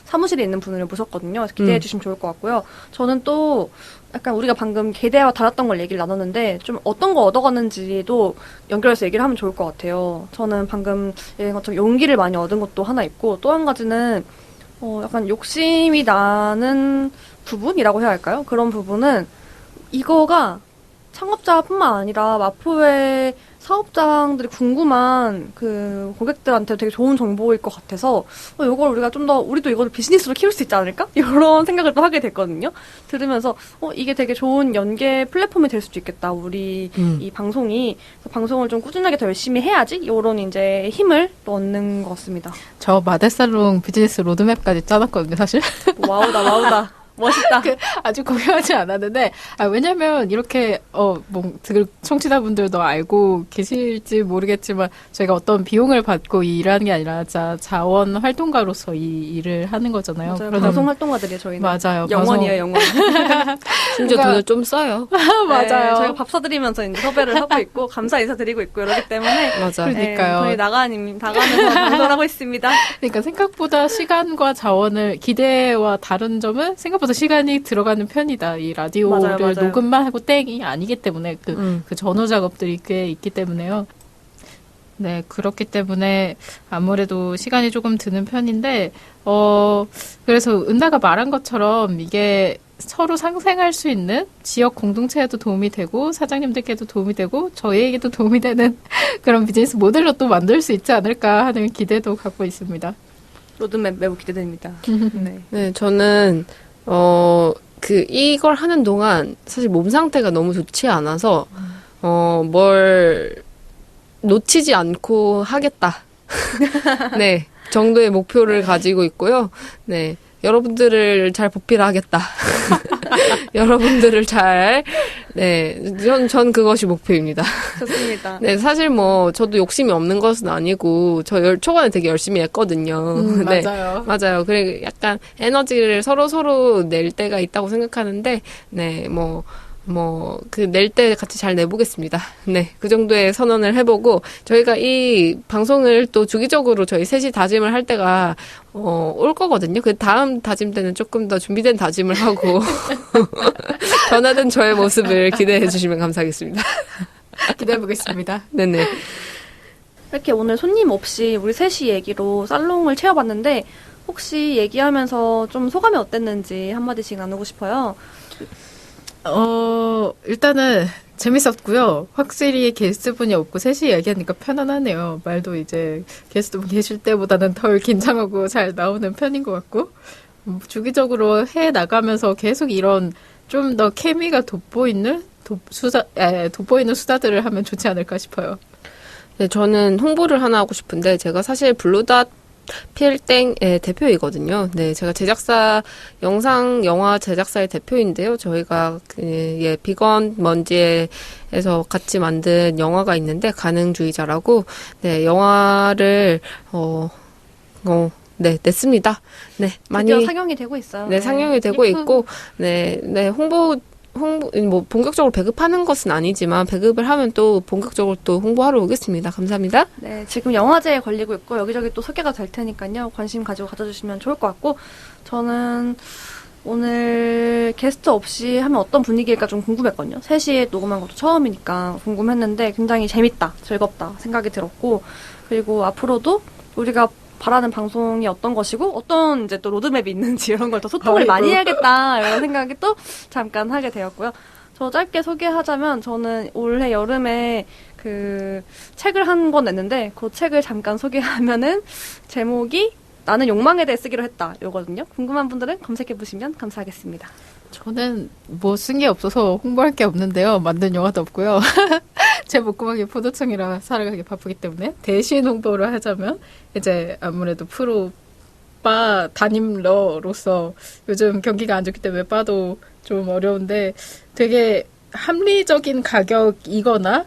사무실에 있는 분을 모셨거든요. 그래서 기대해 주시면 좋을 것 같고요. 저는 또 약간 우리가 방금 개대와 달랐던 걸 얘기를 나눴는데 좀 어떤 거 얻어갔는지도 연결해서 얘기를 하면 좋을 것 같아요. 저는 방금 얘기한 것처럼 용기를 많이 얻은 것도 하나 있고 또 한 가지는 약간 욕심이 나는 부분이라고 해야 할까요? 그런 부분은 이거가 창업자뿐만 아니라 마포의 사업장들이 궁금한 그 고객들한테 되게 좋은 정보일 것 같아서 이걸 우리가 좀 더 우리도 이걸 비즈니스로 키울 수 있지 않을까? 이런 생각을 또 하게 됐거든요. 들으면서 이게 되게 좋은 연계 플랫폼이 될 수도 있겠다. 우리 이 방송이 방송을 좀 꾸준하게 더 열심히 해야지 이런 이제 힘을 또 얻는 것 같습니다. 저 마데살롱 비즈니스 로드맵까지 짜놨거든요, 사실. 와우다. 멋있다. 아직 공개하지 않았는데, 왜냐면, 이렇게, 청취자분들도 알고 계실지 모르겠지만, 저희가 어떤 비용을 받고 일하는 게 아니라, 자원 활동가로서 이 일을 하는 거잖아요. 맞아요. 그러다 방송 활동가들이에요, 저희는. 맞아요. 영원이에요, 영원. 심지어 돈을 좀 써요. 맞아요. 네, 저희가 밥 사드리면서 이제 섭외를 하고 있고, 감사 인사 드리고 있고, 이러기 때문에. 맞아요. 그러니까요. 저희 나가면서 방송하고 있습니다. 그러니까 생각보다 시간과 자원을 기대와 다른 점은 생각보다 시간이 들어가는 편이다. 이 라디오를 맞아요. 녹음만 하고 땡이 아니기 때문에 그 전후 작업들이 꽤 있기 때문에요. 네, 그렇기 때문에 아무래도 시간이 조금 드는 편인데, 그래서 은다가 말한 것처럼 이게 서로 상생할 수 있는 지역 공동체에도 도움이 되고 사장님들께도 도움이 되고 저희에게도 도움이 되는 그런 비즈니스 모델로 또 만들 수 있지 않을까 하는 기대도 갖고 있습니다. 로드맵 매우 기대됩니다. 네. 네, 저는 이걸 하는 동안 사실 몸 상태가 너무 좋지 않아서 뭘 놓치지 않고 하겠다. 네, 정도의 목표를 가지고 있고요. 네. 여러분들을 잘 보필하겠다. 여러분들을 전 그것이 목표입니다. 좋습니다. 네, 사실 저도 욕심이 없는 것은 아니고, 초반에 되게 열심히 했거든요. 네, 맞아요. 맞아요. 그리고 약간 에너지를 서로 낼 때가 있다고 생각하는데, 네, 낼 때 같이 잘 내보겠습니다. 네, 그 정도의 선언을 해보고, 저희가 이 방송을 또 주기적으로 저희 셋이 다짐을 할 때가, 올 거거든요. 그 다음 다짐 때는 조금 더 준비된 다짐을 하고, 변화된 저의 모습을 기대해 주시면 감사하겠습니다. 기대해보겠습니다. 네네. 이렇게 오늘 손님 없이 우리 셋이 얘기로 살롱을 채워봤는데 혹시 얘기하면서 좀 소감이 어땠는지 한마디씩 나누고 싶어요. 일단은 재밌었고요. 확실히 게스트분이 없고 셋이 얘기하니까 편안하네요. 말도 이제 게스트분 계실 때보다는 덜 긴장하고 잘 나오는 편인 것 같고, 주기적으로 해 나가면서 계속 이런 좀 더 케미가 돋보이는 수다들을 하면 좋지 않을까 싶어요. 네, 저는 홍보를 하나 하고 싶은데 제가 사실 블루닷 필땡의 대표이거든요. 네, 제가 영화 제작사의 대표인데요. 저희가 비건 먼지에서 같이 만든 영화가 있는데 가능주의자라고 네, 영화를 네, 냈습니다. 네, 많이 드디어 상영이 되고 있어요. 네, 상영이 되고 있고 네, 홍보 본격적으로 배급하는 것은 아니지만 배급을 하면 또 본격적으로 또 홍보하러 오겠습니다. 감사합니다. 네, 지금 영화제에 걸리고 있고 여기저기 또 소개가 될 테니까요. 관심 가지고 가져주시면 좋을 것 같고 저는 오늘 게스트 없이 하면 어떤 분위기일까 좀 궁금했거든요. 3시에 녹음한 것도 처음이니까 궁금했는데 굉장히 재밌다, 즐겁다 생각이 들었고 그리고 앞으로도 우리가 바라는 방송이 어떤 것이고 어떤 이제 또 로드맵이 있는지 이런 걸 더 소통을 많이 해야겠다 이런 생각이 또 잠깐 하게 되었고요. 저 짧게 소개하자면 저는 올해 여름에 그 책을 한 권 냈는데 그 책을 잠깐 소개하면은 제목이 나는 욕망에 대해 쓰기로 했다 이거거든요. 궁금한 분들은 검색해 보시면 감사하겠습니다. 저는 뭐 쓴 게 없어서 홍보할 게 없는데요. 만든 영화도 없고요. 제 목구멍이 포도청이라 살아가기 바쁘기 때문에 대신 홍보를 하자면 이제 아무래도 프로 바 담임러로서 요즘 경기가 안 좋기 때문에 바도 좀 어려운데 되게 합리적인 가격이거나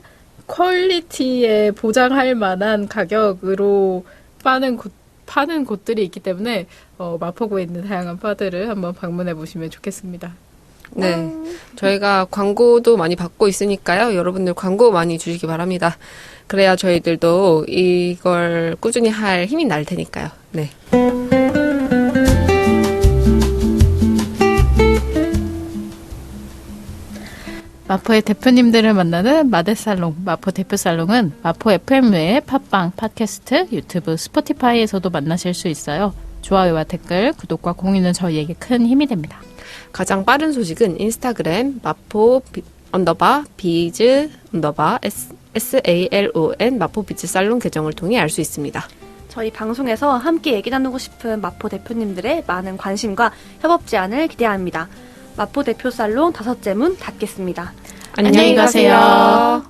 퀄리티에 보장할 만한 가격으로 파는 곳들이 있기 때문에 마포구에 있는 다양한 바들을 한번 방문해 보시면 좋겠습니다. 네, 저희가 광고도 많이 받고 있으니까요. 여러분들 광고 많이 주시기 바랍니다. 그래야 저희들도 이걸 꾸준히 할 힘이 날 테니까요. 네. 마포의 대표님들을 만나는 마대살롱, 마포 대표살롱은 마포 FM 외에 팟빵, 팟캐스트, 유튜브, 스포티파이에서도 만나실 수 있어요. 좋아요와 댓글, 구독과 공유는 저희에게 큰 힘이 됩니다. 가장 빠른 소식은 인스타그램 마포 비즈 SALON 마포 비즈 살롱 계정을 통해 알 수 있습니다. 저희 방송에서 함께 얘기 나누고 싶은 마포 대표님들의 많은 관심과 협업 제안을 기대합니다. 마포 대표 살롱 5째 문 닫겠습니다. 안녕히 가세요.